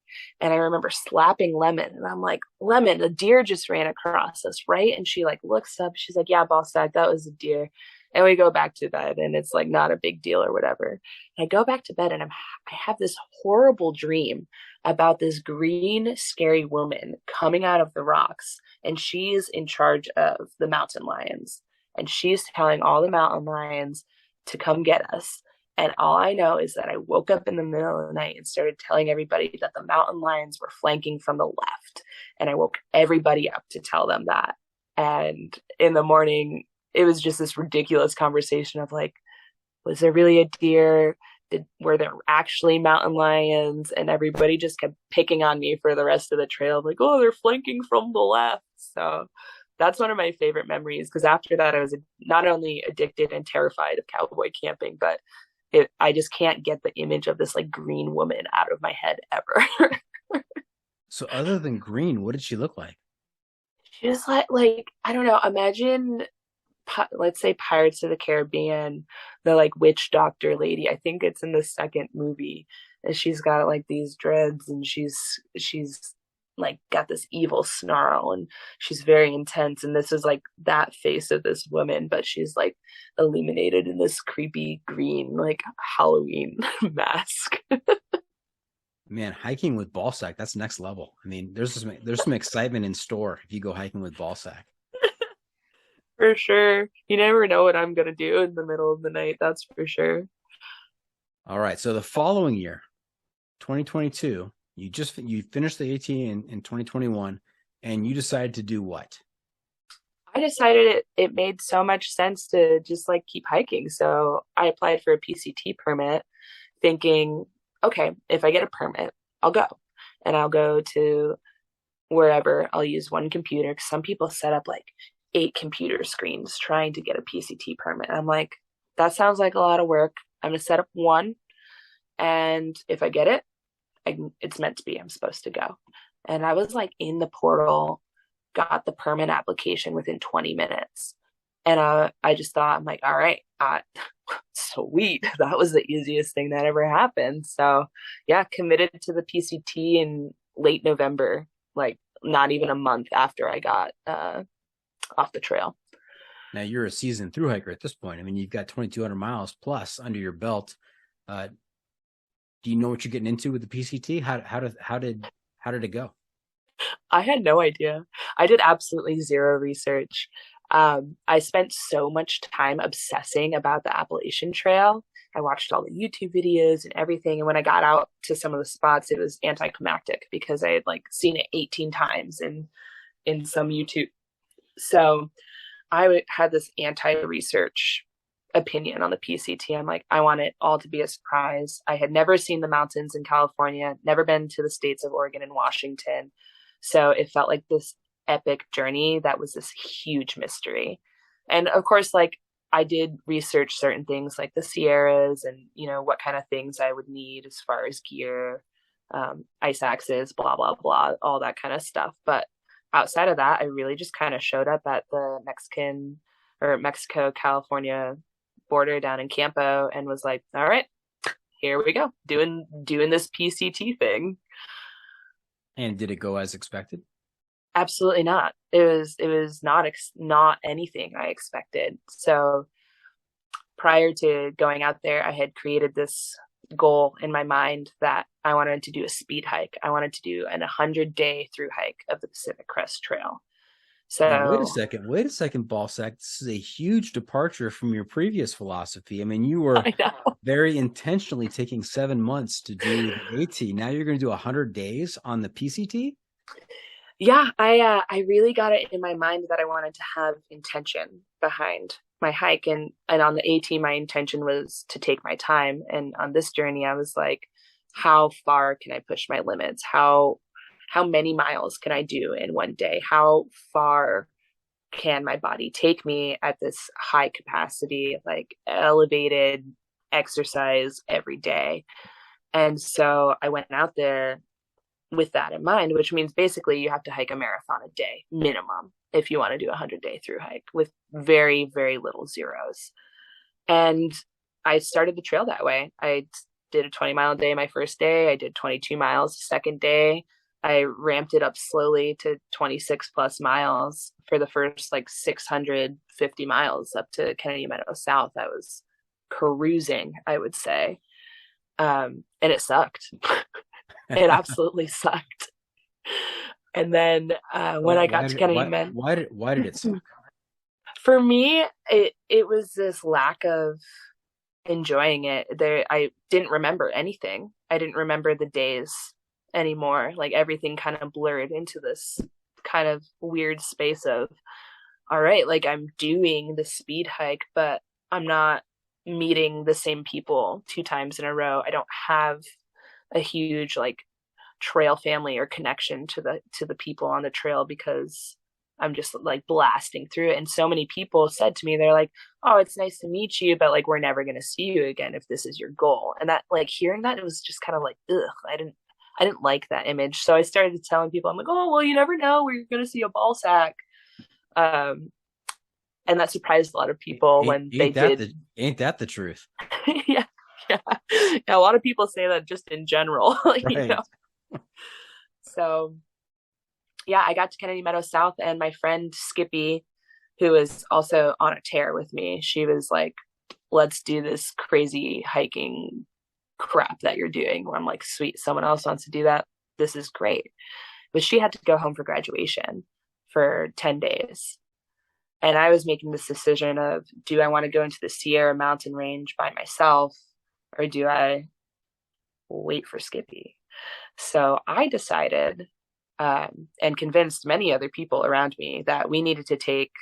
Speaker 3: And I remember slapping Lemon, and I'm like, Lemon, a deer just ran across us, right? And she like looks up, she's like, yeah, Ballsack, that was a deer. And we go back to bed, and it's like not a big deal or whatever. And I go back to bed, and I have this horrible dream about this green, scary woman coming out of the rocks, and she's in charge of the mountain lions. And she's telling all the mountain lions to come get us. And all I know is that I woke up in the middle of the night and started telling everybody that the mountain lions were flanking from the left. And I woke everybody up to tell them that. And in the morning, it was just this ridiculous conversation of like, was there really a deer? Were there actually mountain lions? And everybody just kept picking on me for the rest of the trail. Like, oh, they're flanking from the left. So that's one of my favorite memories, because after that, I was not only addicted and terrified of cowboy camping, but I just can't get the image of this like green woman out of my head ever.
Speaker 2: So other than green, what did she look like?
Speaker 3: She was like I don't know. Imagine, let's say Pirates of the Caribbean, the like witch doctor lady. I think it's in the second movie, and she's got like these dreads, and she's like got this evil snarl, and she's very intense. And this is like that face of this woman, but she's like illuminated in this creepy green like Halloween mask.
Speaker 2: Man, hiking with Ballsack, that's next level. I mean, there's some excitement in store if you go hiking with Ballsack.
Speaker 3: For sure. You never know what I'm gonna do in the middle of the night, that's for sure.
Speaker 2: All right, so the following year, 2022, you finished the AT in 2021, and you decided to do what?
Speaker 3: I decided it made so much sense to just like keep hiking. So I applied for a PCT permit thinking, okay, if I get a permit, I'll go. And I'll go to wherever. I'll use one computer, because some people set up like 8 computer screens trying to get a PCT permit. I'm like, that sounds like a lot of work. I'm going to set up one. And if I get it, it's meant to be. I'm supposed to go. And I was like in the portal, got the permit application within 20 minutes. And I just thought, I'm like, all right, sweet. That was the easiest thing that ever happened. So yeah, committed to the PCT in late November, like not even a month after I got off the trail.
Speaker 2: Now you're a seasoned thru hiker at this point. I mean, you've got 2,200 miles plus under your belt. Do you know what you're getting into with the PCT? How did it go?
Speaker 3: I had no idea. I did absolutely zero research. I spent so much time obsessing about the Appalachian Trail. I watched all the YouTube videos and everything. And when I got out to some of the spots, it was anticlimactic because I had like seen it 18 times in some YouTube. So I had this anti-research opinion on the PCT. I'm like, I want it all to be a surprise. I had never seen the mountains in California, never been to the states of Oregon and Washington. So it felt like this epic journey that was this huge mystery. And of course, like I did research certain things like the Sierras and, what kind of things I would need as far as gear, ice axes, blah, blah, blah, all that kind of stuff. But outside of that, I really just kind of showed up at the Mexico-California border down in Campo and was like, all right, here we go, doing this PCT thing.
Speaker 2: And did it go as expected?
Speaker 3: Absolutely not. It was not anything I expected. So prior to going out there, I had created this goal in my mind that I wanted to do a speed hike. I wanted to do an 100-day thru hike of the Pacific Crest Trail. So
Speaker 2: now, wait a second, Ballsack. This is a huge departure from your previous philosophy. I mean, you were very intentionally taking 7 months to do the AT. Now you're going to do 100 days on the PCT?
Speaker 3: Yeah, I really got it in my mind that I wanted to have intention behind my hike, and on the AT, my intention was to take my time. And on this journey, I was like, how far can I push my limits? How many miles can I do in one day? How far can my body take me at this high capacity, like elevated exercise every day? And so I went out there with that in mind, which means basically you have to hike a marathon a day minimum if you want to do a 100-day through hike with very, very little zeros. And I started the trail that way. I did a 20-mile a day my first day. I did 22 miles the second day. I ramped it up slowly to 26 plus miles for the first like 650 miles up to Kennedy Meadows South. I was cruising, I would say. And it sucked. It absolutely sucked. And then when I got to Kennedy Meadows,
Speaker 2: why did it suck?
Speaker 3: For me, it was this lack of enjoying it. I didn't remember anything. I didn't remember the days anymore. Like everything kind of blurred into this kind of weird space of, all right, like I'm doing the speed hike, but I'm not meeting the same people 2 times in a row. I don't have a huge like trail family or connection to the people on the trail because I'm just like blasting through it. And so many people said to me, they're like, oh, it's nice to meet you, but like we're never going to see you again if this is your goal. And that, like, hearing that, it was just kind of like, ugh, I didn't like that image. So I started telling people, I'm like, oh, well, you never know where you're going to see a Ballsack. And that surprised a lot of people when they did.
Speaker 2: Ain't that the truth?
Speaker 3: Yeah. A lot of people say that just in general,
Speaker 2: Right.
Speaker 3: you know? So yeah, I got to Kennedy Meadows South, and my friend Skippy, who was also on a tear with me, she was like, let's do this crazy hiking crap that you're doing. Where I'm like, sweet, someone else wants to do that. This is great. But she had to go home for graduation for 10 days. And I was making this decision of, do I want to go into the Sierra mountain range by myself, or do I wait for Skippy? So I decided and convinced many other people around me that we needed to take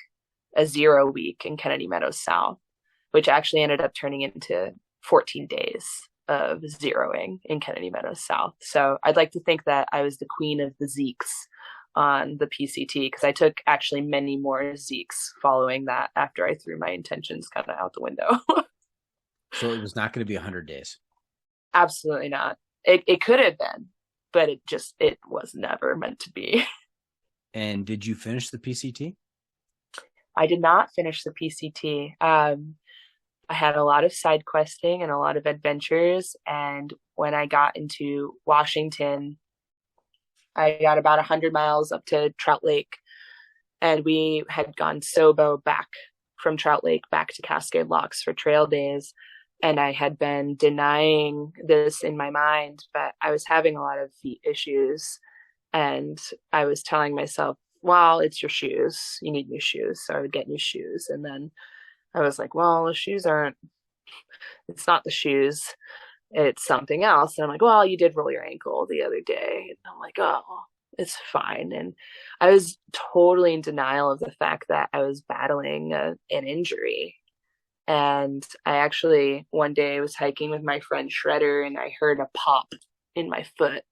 Speaker 3: a 0 week in Kennedy Meadows South, which actually ended up turning into 14 days of zeroing in Kennedy Meadows South. So I'd like to think that I was the queen of the Zeeks on the PCT, because I took actually many more Zeeks following that after I threw my intentions kind of out the window.
Speaker 2: So it was not going to be 100 days.
Speaker 3: Absolutely not. It could have been, but it was never meant to be.
Speaker 2: And did you finish the PCT?
Speaker 3: I did not finish the PCT. I had a lot of side questing and a lot of adventures. And when I got into Washington, I got about 100 miles up to Trout Lake. And we had gone Sobo back from Trout Lake back to Cascade Locks for trail days. And I had been denying this in my mind, but I was having a lot of feet issues. And I was telling myself, well, it's your shoes. You need new shoes. So I would get new shoes. And then I was like, well, the shoes it's not the shoes. It's something else. And I'm like, well, you did roll your ankle the other day. And I'm like, oh, it's fine. And I was totally in denial of the fact that I was battling an injury. And I actually, one day I was hiking with my friend Shredder, and I heard a pop in my foot.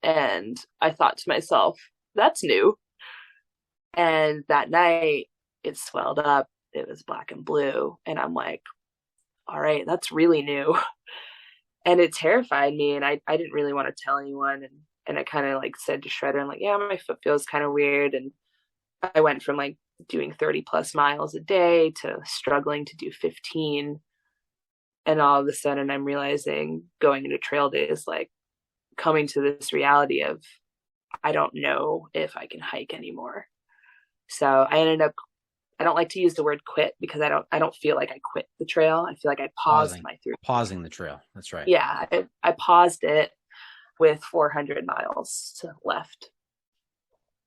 Speaker 3: And I thought to myself, that's new. And that night it swelled up. It was black and blue. And I'm like, all right, that's really new. And it terrified me. And I didn't really want to tell anyone. And I kind of like said to Shredder, I'm like, yeah, my foot feels kind of weird. And I went from like doing 30 plus miles a day to struggling to do 15. And all of a sudden I'm realizing going into trail days, like coming to this reality of, I don't know if I can hike anymore. So I ended up, I don't like to use the word quit, because I don't feel like I quit the trail. I feel like I paused my through.
Speaker 2: Pausing the trail. That's right.
Speaker 3: Yeah. I paused it with 400 miles left.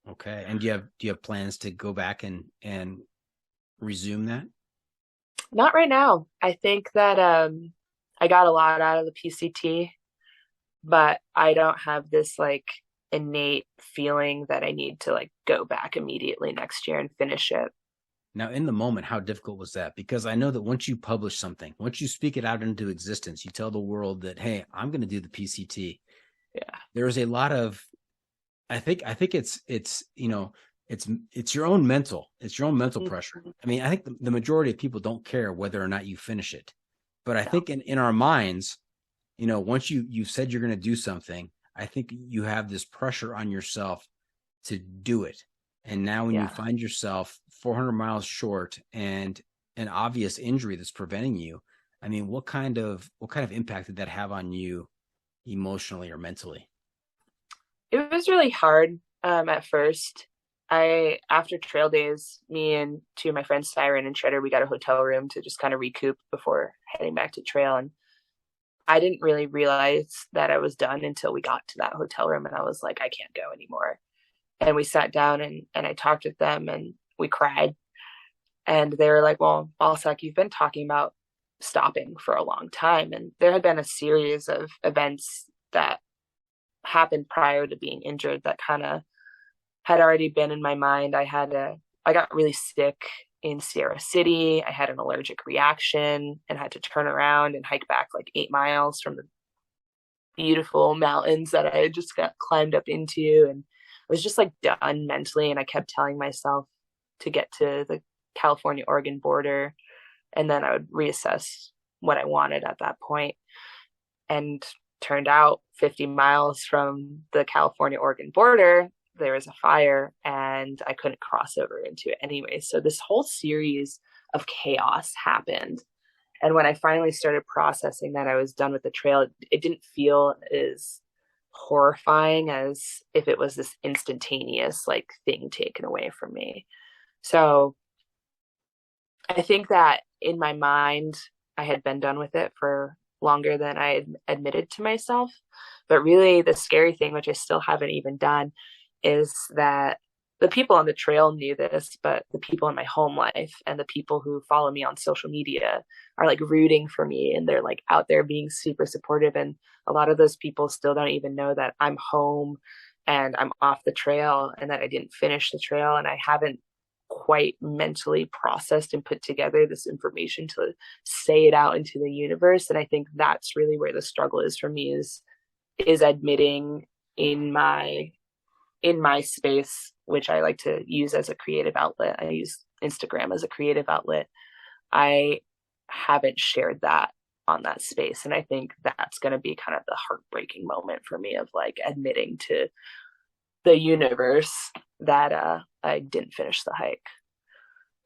Speaker 2: Okay. And do you have plans to go back and resume that?
Speaker 3: Not right now. I think that I got a lot out of the PCT, but I don't have this like innate feeling that I need to like go back immediately next year and finish it.
Speaker 2: Now, in the moment, how difficult was that? Because I know that once you publish something, once you speak it out into existence, you tell the world that, hey, I'm going to do the PCT.
Speaker 3: Yeah.
Speaker 2: There's a lot of, I think it's it's your own mental pressure. I mean, I think the majority of people don't care whether or not you finish it, but I think in our minds, once you've said you're going to do something, I think you have this pressure on yourself to do it. And now when you find yourself 400 miles short and an obvious injury that's preventing you, I mean, what kind of impact did that have on you emotionally or mentally?
Speaker 3: It was really hard at first. After trail days, me and two of my friends, Siren and Shredder, we got a hotel room to just kind of recoup before heading back to trail. And I didn't really realize that I was done until we got to that hotel room, and I was like, I can't go anymore. And we sat down and I talked with them and we cried. And they were like, well, Ballsack, you've been talking about stopping for a long time. And there had been a series of events that happened prior to being injured that kind of had already been in my mind. I got really sick in Sierra City. I had an allergic reaction and had to turn around and hike back like 8 miles from the beautiful mountains that I had just got climbed up into. And I was just like done mentally. And I kept telling myself to get to the California-Oregon border, and then I would reassess what I wanted at that point. And turned out 50 miles from the California-Oregon border, there was a fire and I couldn't cross over into it anyway. So this whole series of chaos happened. And when I finally started processing that I was done with the trail, it didn't feel as horrifying as if it was this instantaneous like thing taken away from me. So I think that in my mind, I had been done with it for longer than I had admitted to myself. But really the scary thing, which I still haven't even done, is that the people on the trail knew this, but the people in my home life and the people who follow me on social media are like rooting for me, and they're like out there being super supportive. And a lot of those people still don't even know that I'm home and I'm off the trail and that I didn't finish the trail, and I haven't quite mentally processed and put together this information to say it out into the universe. And I think that's really where the struggle is for me, is admitting in my space, which I like to use as a creative outlet. I use Instagram as a creative outlet. I haven't shared that on that space. And I think that's going to be kind of the heartbreaking moment for me, of like admitting to the universe that I didn't finish the hike.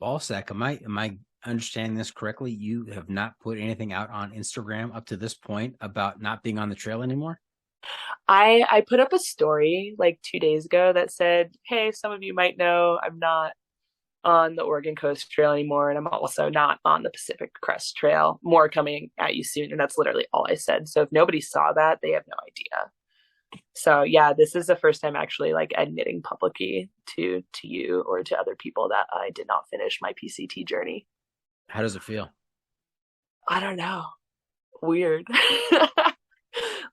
Speaker 2: Ballsack, am I understanding this correctly? You have not put anything out on Instagram up to this point about not being on the trail anymore?
Speaker 3: I put up a story like 2 days ago that said, hey, some of you might know I'm not on the Oregon Coast Trail anymore, and I'm also not on the Pacific Crest Trail. More coming at you soon. And that's literally all I said. So if nobody saw that, they have no idea. So yeah, this is the first time actually like admitting publicly to you or to other people that I did not finish my PCT journey.
Speaker 2: How does it feel?
Speaker 3: I don't know. Weird.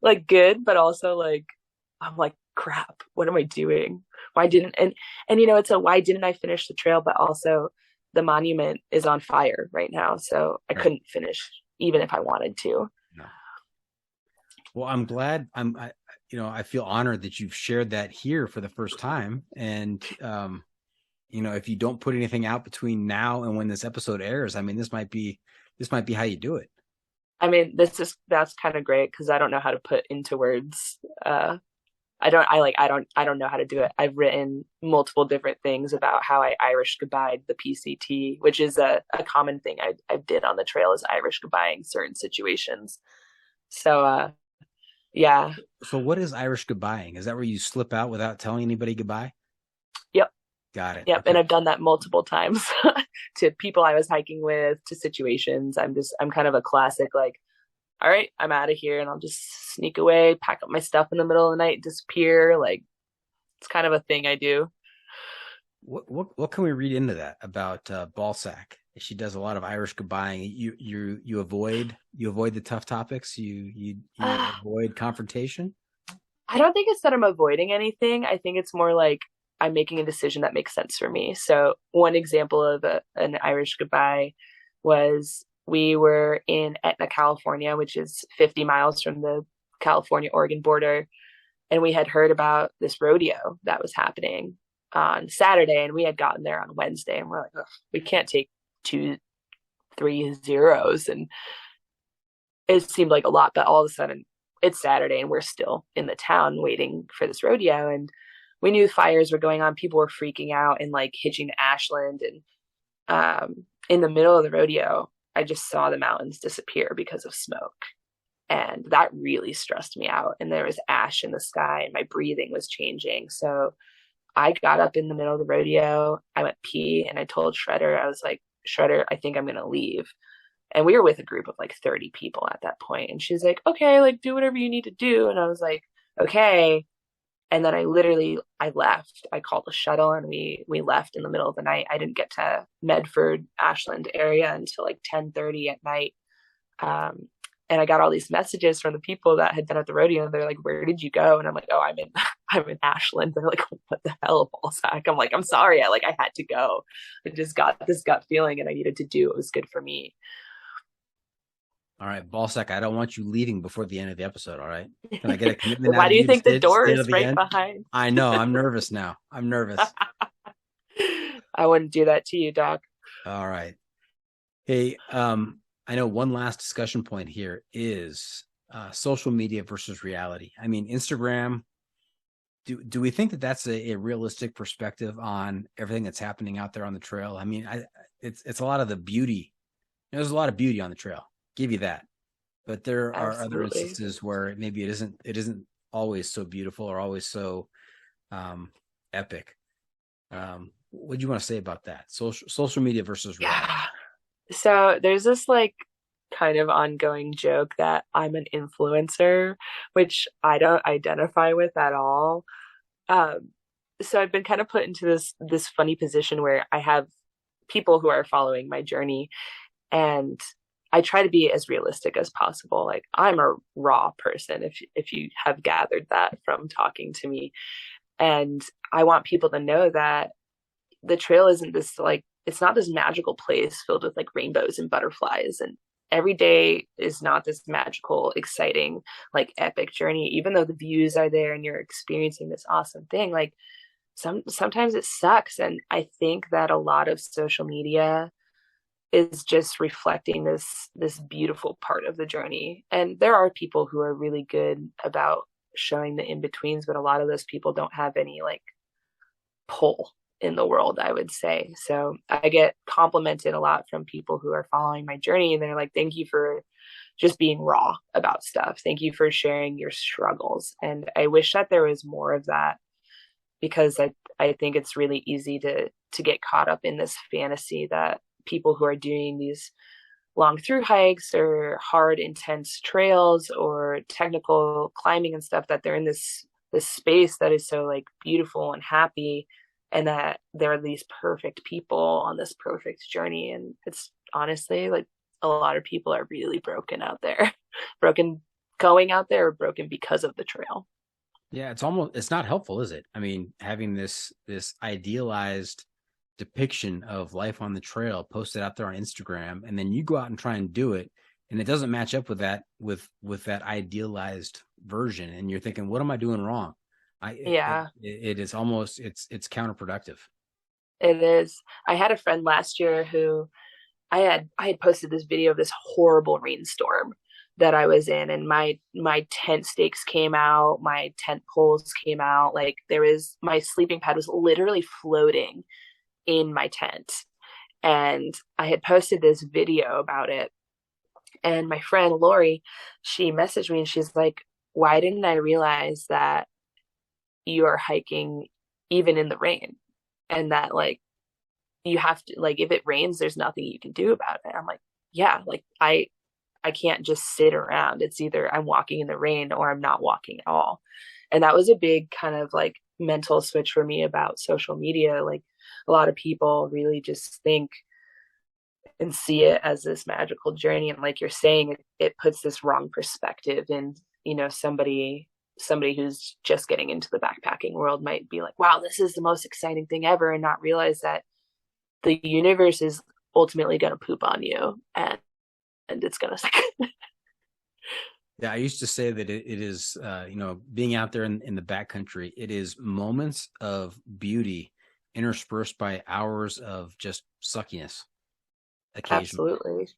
Speaker 3: Like good, but also like I'm like, crap, what am I doing? Why didn't and it's a why didn't I finish the trail? But also the monument is on fire right now, so I couldn't finish even if I wanted to.
Speaker 2: No. Well, I'm glad. I feel honored that you've shared that here for the first time. And if you don't put anything out between now and when this episode airs, I mean, this might be how you do it.
Speaker 3: I mean, that's kind of great because I don't know how to put into words. I don't know how to do it. I've written multiple different things about how I Irish goodbye the PCT, which is a common thing I did on the trail, is Irish goodbying certain situations. So, yeah.
Speaker 2: So what is Irish goodbying? Is that where you slip out without telling anybody goodbye?
Speaker 3: Yep.
Speaker 2: Got it.
Speaker 3: Yep.
Speaker 2: Okay.
Speaker 3: And I've done that multiple times to people I was hiking with, to situations. I'm kind of a classic, like, all right, I'm out of here, and I'll just sneak away, pack up my stuff in the middle of the night, disappear. Like, it's kind of a thing I do.
Speaker 2: What can we read into that about Ballsack? She does a lot of Irish goodbying. You avoid the tough topics. You avoid confrontation.
Speaker 3: I don't think it's that I'm avoiding anything. I think it's more like I'm making a decision that makes sense for me. So one example of an Irish goodbye was we were in Etna, California, which is 50 miles from the California-Oregon border. And we had heard about this rodeo that was happening on Saturday, and we had gotten there on Wednesday. And we're like, we can't take 2-3 zeros. And it seemed like a lot, but all of a sudden it's Saturday and we're still in the town waiting for this rodeo. And we knew fires were going on. People were freaking out and like hitching to Ashland. And in the middle of the rodeo, I just saw the mountains disappear because of smoke. And that really stressed me out. And there was ash in the sky and my breathing was changing. So I got up in the middle of the rodeo. I went pee and I told Shredder, I was like, Shredder, I think I'm going to leave. And we were with a group of like 30 people at that point. And she's like, okay, like do whatever you need to do. And I was like, okay. And then I left. I called a shuttle and we left in the middle of the night. I didn't get to Medford, Ashland area until like 10:30 at night. And I got all these messages from the people that had been at the rodeo. And they're like, where did you go? And I'm like, oh, I'm in Ashland. They're like, what the hell, Ballsack? I'm like, I'm sorry. I had to go. I just got this gut feeling and I needed to do what was good for me.
Speaker 2: All right, Ballsack, I don't want you leaving before the end of the episode, all right? Can I get a commitment?
Speaker 3: Why do you think the door is right behind?
Speaker 2: I know. I'm nervous now. I'm nervous.
Speaker 3: I wouldn't do that to you, Doc.
Speaker 2: All right. Hey, I know one last discussion point here is social media versus reality. I mean, Instagram, do we think that that's a realistic perspective on everything that's happening out there on the trail? I mean, it's a lot of the beauty. There's a lot of beauty on the trail. Give you that. But there are other instances where maybe it isn't always so beautiful or always so epic. What do you want to say about that? Social media versus reality.
Speaker 3: Yeah. So there's this like kind of ongoing joke that I'm an influencer, which I don't identify with at all. So I've been kind of put into this funny position where I have people who are following my journey, and I try to be as realistic as possible. Like I'm a raw person, if you have gathered that from talking to me. And I want people to know that the trail isn't this like, it's not this magical place filled with like rainbows and butterflies. And every day is not this magical, exciting, like epic journey, even though the views are there and you're experiencing this awesome thing. Like sometimes it sucks. And I think that a lot of social media is just reflecting this beautiful part of the journey. And there are people who are really good about showing the in-betweens, but a lot of those people don't have any like pull in the world, I would say. So I get complimented a lot from people who are following my journey, and they're like, thank you for just being raw about stuff. Thank you for sharing your struggles. And I wish that there was more of that, because I think it's really easy to get caught up in this fantasy that people who are doing these long through hikes or hard, intense trails or technical climbing and stuff, that they're in this space that is so like beautiful and happy, and that there are these perfect people on this perfect journey. And it's honestly like a lot of people are really broken out there, broken going out there, or broken because of the trail.
Speaker 2: Yeah, it's not helpful, is it? I mean, having this idealized depiction of life on the trail posted out there on Instagram, and then you go out and try and do it, and it doesn't match up with that that idealized version, and you're thinking, what am I doing wrong? It is almost it's counterproductive.
Speaker 3: It is. I had a friend last year who I had posted this video of this horrible rainstorm that I was in, and my tent stakes came out, my tent poles came out, like my sleeping pad was literally floating in my tent. And I had posted this video about it, and my friend Lori, she messaged me and she's like, why didn't I realize that you are hiking even in the rain, and that like you have to, like, if it rains, there's nothing you can do about it. I'm like, yeah, like I can't just sit around. It's either I'm walking in the rain or I'm not walking at all. And that was a big kind of like mental switch for me about social media. Like a lot of people really just think and see it as this magical journey. And like you're saying, it puts this wrong perspective in, somebody somebody who's just getting into the backpacking world might be like, wow, this is the most exciting thing ever, and not realize that the universe is ultimately going to poop on you, and it's going to
Speaker 2: Yeah, I used to say that it is, being out there in the backcountry, it is moments of beauty interspersed by hours of just suckiness occasionally.
Speaker 3: Absolutely.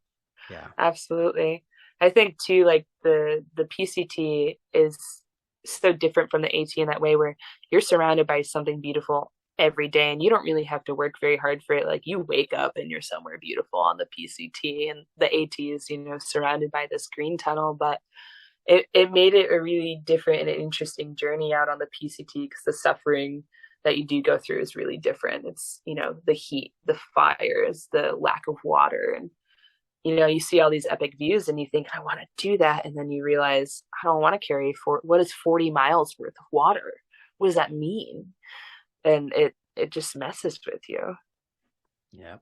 Speaker 2: Yeah.
Speaker 3: Absolutely. I think too, like the PCT is so different from the AT in that way, where you're surrounded by something beautiful every day and you don't really have to work very hard for it. Like you wake up and you're somewhere beautiful on the PCT, and the AT is, surrounded by this green tunnel. But it made it a really different and an interesting journey out on the PCT, because the suffering that you do go through is really different. It's, the heat, the fires, the lack of water, and you see all these epic views and you think, I want to do that. And then you realize, I don't want to carry what is 40 miles worth of water? What does that mean? And it just messes with you.
Speaker 2: Yeah.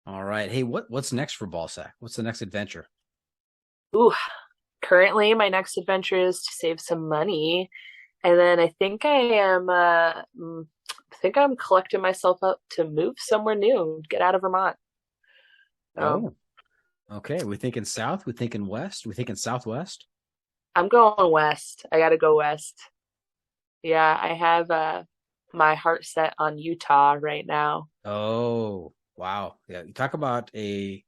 Speaker 2: All right. Hey, what's next for Ballsack? What's the next adventure?
Speaker 3: Ooh, currently my next adventure is to save some money. And then I think I'm collecting myself up to move somewhere new, get out of Vermont.
Speaker 2: Okay. We thinking south? We thinking west? We thinking southwest?
Speaker 3: I'm going west. I got to go west. Yeah, I have my heart set on Utah right now.
Speaker 2: Oh, wow. Yeah. You talk about a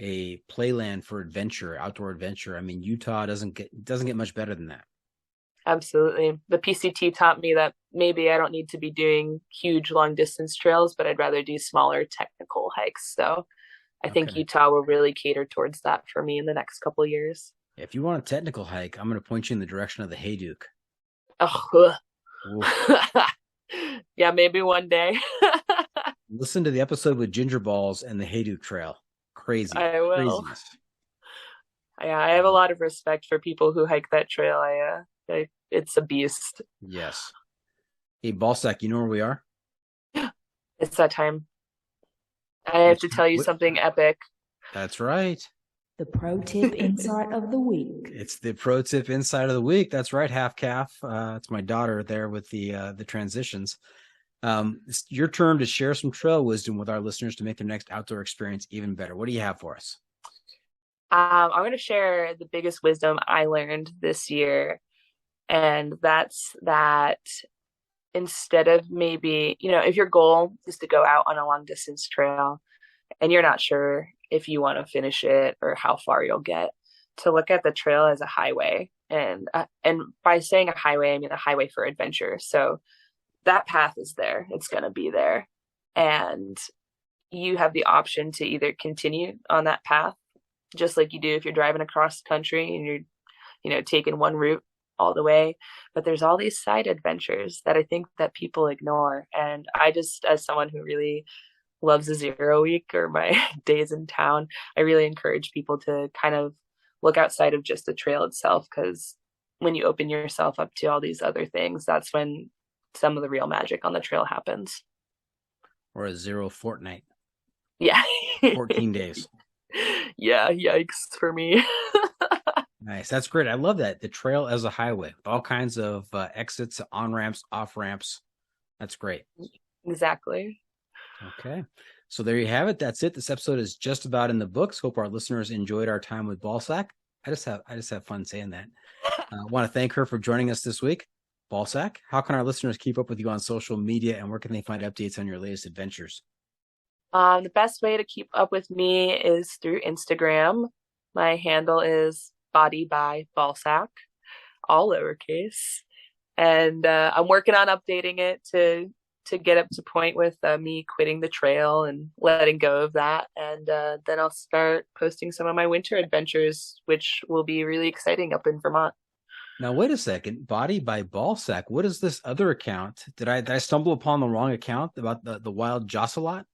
Speaker 2: playland for adventure, outdoor adventure. I mean, Utah doesn't get much better than that.
Speaker 3: Absolutely. The PCT taught me that maybe I don't need to be doing huge long distance trails, but I'd rather do smaller technical hikes. So I think Utah will really cater towards that for me in the next couple of years.
Speaker 2: If you want a technical hike, I'm going to point you in the direction of the Hayduke.
Speaker 3: Oh, yeah, maybe one day.
Speaker 2: Listen to the episode with Ginger Balls and the Hayduke Trail. Crazy.
Speaker 3: I will.
Speaker 2: Craziness.
Speaker 3: Yeah, I have a lot of respect for people who hike that trail. It's a beast.
Speaker 2: Yes. Hey, Ballsack, you know where we are?
Speaker 3: It's that time. I have to tell you something epic.
Speaker 2: That's right.
Speaker 4: The pro tip insight of the week.
Speaker 2: It's the pro tip insight of the week. That's right, half calf. It's my daughter there with the transitions. It's your turn to share some trail wisdom with our listeners to make their next outdoor experience even better. What do you have for us?
Speaker 3: I'm going to share the biggest wisdom I learned this year. And that's that instead of maybe, if your goal is to go out on a long distance trail and you're not sure if you want to finish it or how far you'll get, to look at the trail as a highway. And by saying a highway, I mean a highway for adventure. So that path is there. It's going to be there. And you have the option to either continue on that path, just like you do if you're driving across country and you're, taking one route all the way. But there's all these side adventures that I think that people ignore. And I just, as someone who really loves a 0 week or my days in town, I really encourage people to kind of look outside of just the trail itself, because when you open yourself up to all these other things, that's when some of the real magic on the trail happens.
Speaker 2: Or a 0 fortnight.
Speaker 3: Yeah.
Speaker 2: 14 days.
Speaker 3: Yeah, yikes for me.
Speaker 2: Nice. That's great. I love that. The trail as a highway, all kinds of exits, on ramps, off ramps. That's great.
Speaker 3: Exactly.
Speaker 2: Okay. So there you have it. That's it. This episode is just about in the books. Hope our listeners enjoyed our time with Ballsack. I just have fun saying that. I want to thank her for joining us this week. Ballsack, how can our listeners keep up with you on social media, and where can they find updates on your latest adventures?
Speaker 3: The best way to keep up with me is through Instagram. My handle is Body by Ballsack, all lowercase. And I'm working on updating it to get up to point with me quitting the trail and letting go of that. And then I'll start posting some of my winter adventures, which will be really exciting up in Vermont.
Speaker 2: Now, wait a second. Body by Ballsack. What is this other account? Did I stumble upon the wrong account about the wild Jocelyn?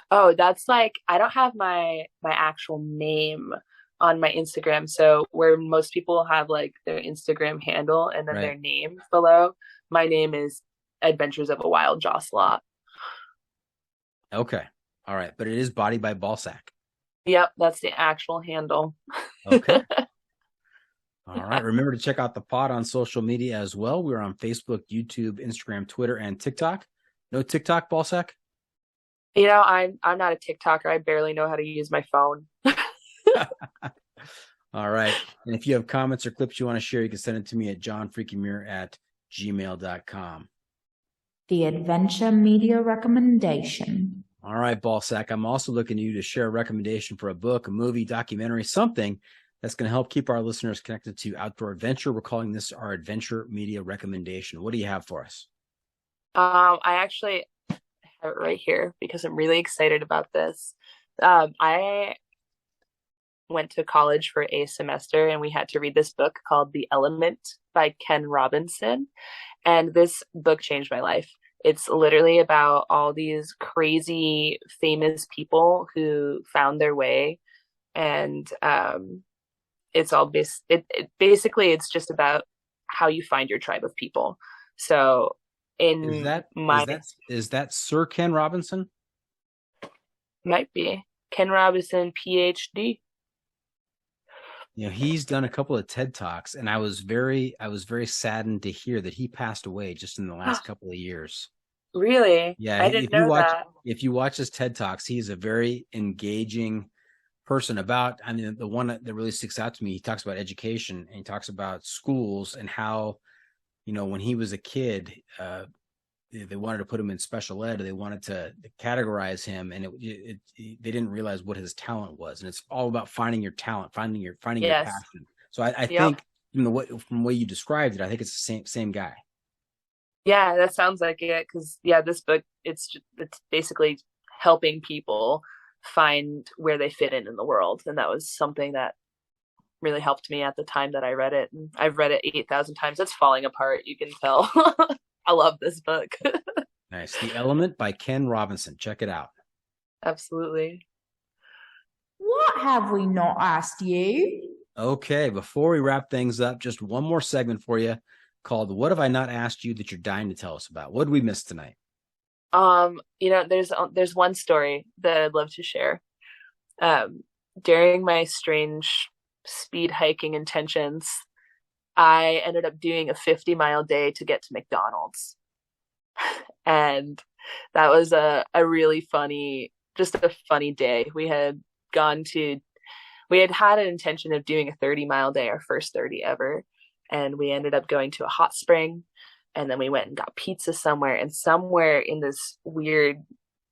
Speaker 3: Oh, that's like, I don't have my actual name on my Instagram. So where most people have like their Instagram handle and then their name below, my name is Adventures of a Wild Jocelyn.
Speaker 2: Okay. All right. But it is Body by Ballsack.
Speaker 3: Yep. That's the actual handle.
Speaker 2: Okay. All right. Remember to check out the pod on social media as well. We're on Facebook, YouTube, Instagram, Twitter, and TikTok. No TikTok, Ballsack?
Speaker 3: I'm not a TikToker. I barely know how to use my phone.
Speaker 2: All right. And if you have comments or clips you want to share, you can send it to me at johnfreakymuir@gmail.com.
Speaker 4: The Adventure Media Recommendation.
Speaker 2: All right, Ballsack. I'm also looking to you to share a recommendation for a book, a movie, documentary, something that's going to help keep our listeners connected to outdoor adventure. We're calling this our Adventure Media Recommendation. What do you have for us?
Speaker 3: I actually have it right here because I'm really excited about this. I went to college for a semester and we had to read this book called The Element by Ken Robinson. And this book changed my life. It's literally about all these crazy famous people who found their way. And it's all basically it's just about how you find your tribe of people. So
Speaker 2: Is that Sir Ken Robinson?
Speaker 3: Might be Ken Robinson, PhD.
Speaker 2: He's done a couple of TED Talks, and I was very saddened to hear that he passed away just in the last couple of years.
Speaker 3: Really?
Speaker 2: Yeah,
Speaker 3: I didn't know that.
Speaker 2: If you watch his TED Talks, he's a very engaging person the one that really sticks out to me, he talks about education and he talks about schools and how, when he was a kid, they wanted to put him in special ed, or they wanted to categorize him, and they didn't realize what his talent was. And it's all about finding your talent, finding your passion. So I think from the way you described it, I think it's the same guy.
Speaker 3: Yeah, that sounds like it. Because this book, it's basically helping people find where they fit in the world, and that was something that really helped me at the time that I read it. And I've read it 8,000 times. It's falling apart. You can tell. I love this book.
Speaker 2: Nice. The Element by Ken Robinson. Check it out.
Speaker 3: Absolutely.
Speaker 4: What have we not asked you?
Speaker 2: Okay, before we wrap things up, just one more segment for you called What Have I Not Asked You That You're Dying to Tell Us About? What did we miss tonight?
Speaker 3: There's one story that I'd love to share. During my strange speed hiking intentions, I ended up doing a 50-mile day to get to McDonald's. And that was a really funny day. We had had an intention of doing a 30-mile day, our first 30 ever. And we ended up going to a hot spring, and then we went and got pizza somewhere. And somewhere in this weird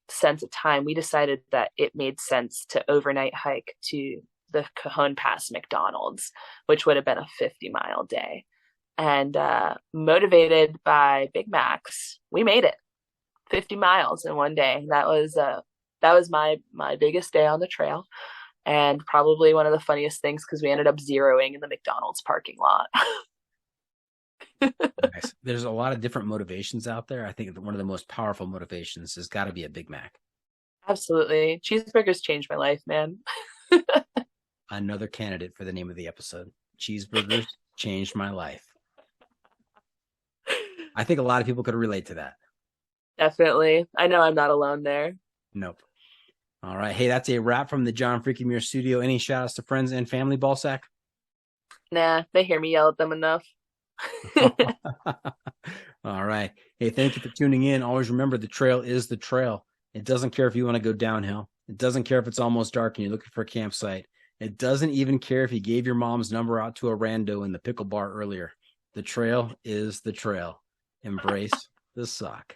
Speaker 3: sense of time, we decided that it made sense to overnight hike to the Cajon Pass McDonald's, which would have been a 50-mile day. And motivated by Big Macs, we made it 50 miles in one day. That was my biggest day on the trail, and probably one of the funniest things because we ended up zeroing in the McDonald's parking lot.
Speaker 2: Nice. There's a lot of different motivations out there. I think one of the most powerful motivations has got to be a Big Mac.
Speaker 3: Absolutely. Cheeseburgers changed my life, man.
Speaker 2: Another candidate for the name of the episode. Cheeseburgers changed my life. I think a lot of people could relate to that.
Speaker 3: Definitely. I know I'm not alone there.
Speaker 2: Nope. All right. Hey, that's a wrap from the John Freaky Muir studio. Any shout outs to friends and family, Ballsack?
Speaker 3: Nah, they hear me yell at them enough.
Speaker 2: All right. Hey, thank you for tuning in. Always remember, the trail is the trail. It doesn't care if you want to go downhill. It doesn't care if it's almost dark and you're looking for a campsite. It doesn't even care if you gave your mom's number out to a rando in the Pickle Bar earlier. The trail is the trail. Embrace the suck.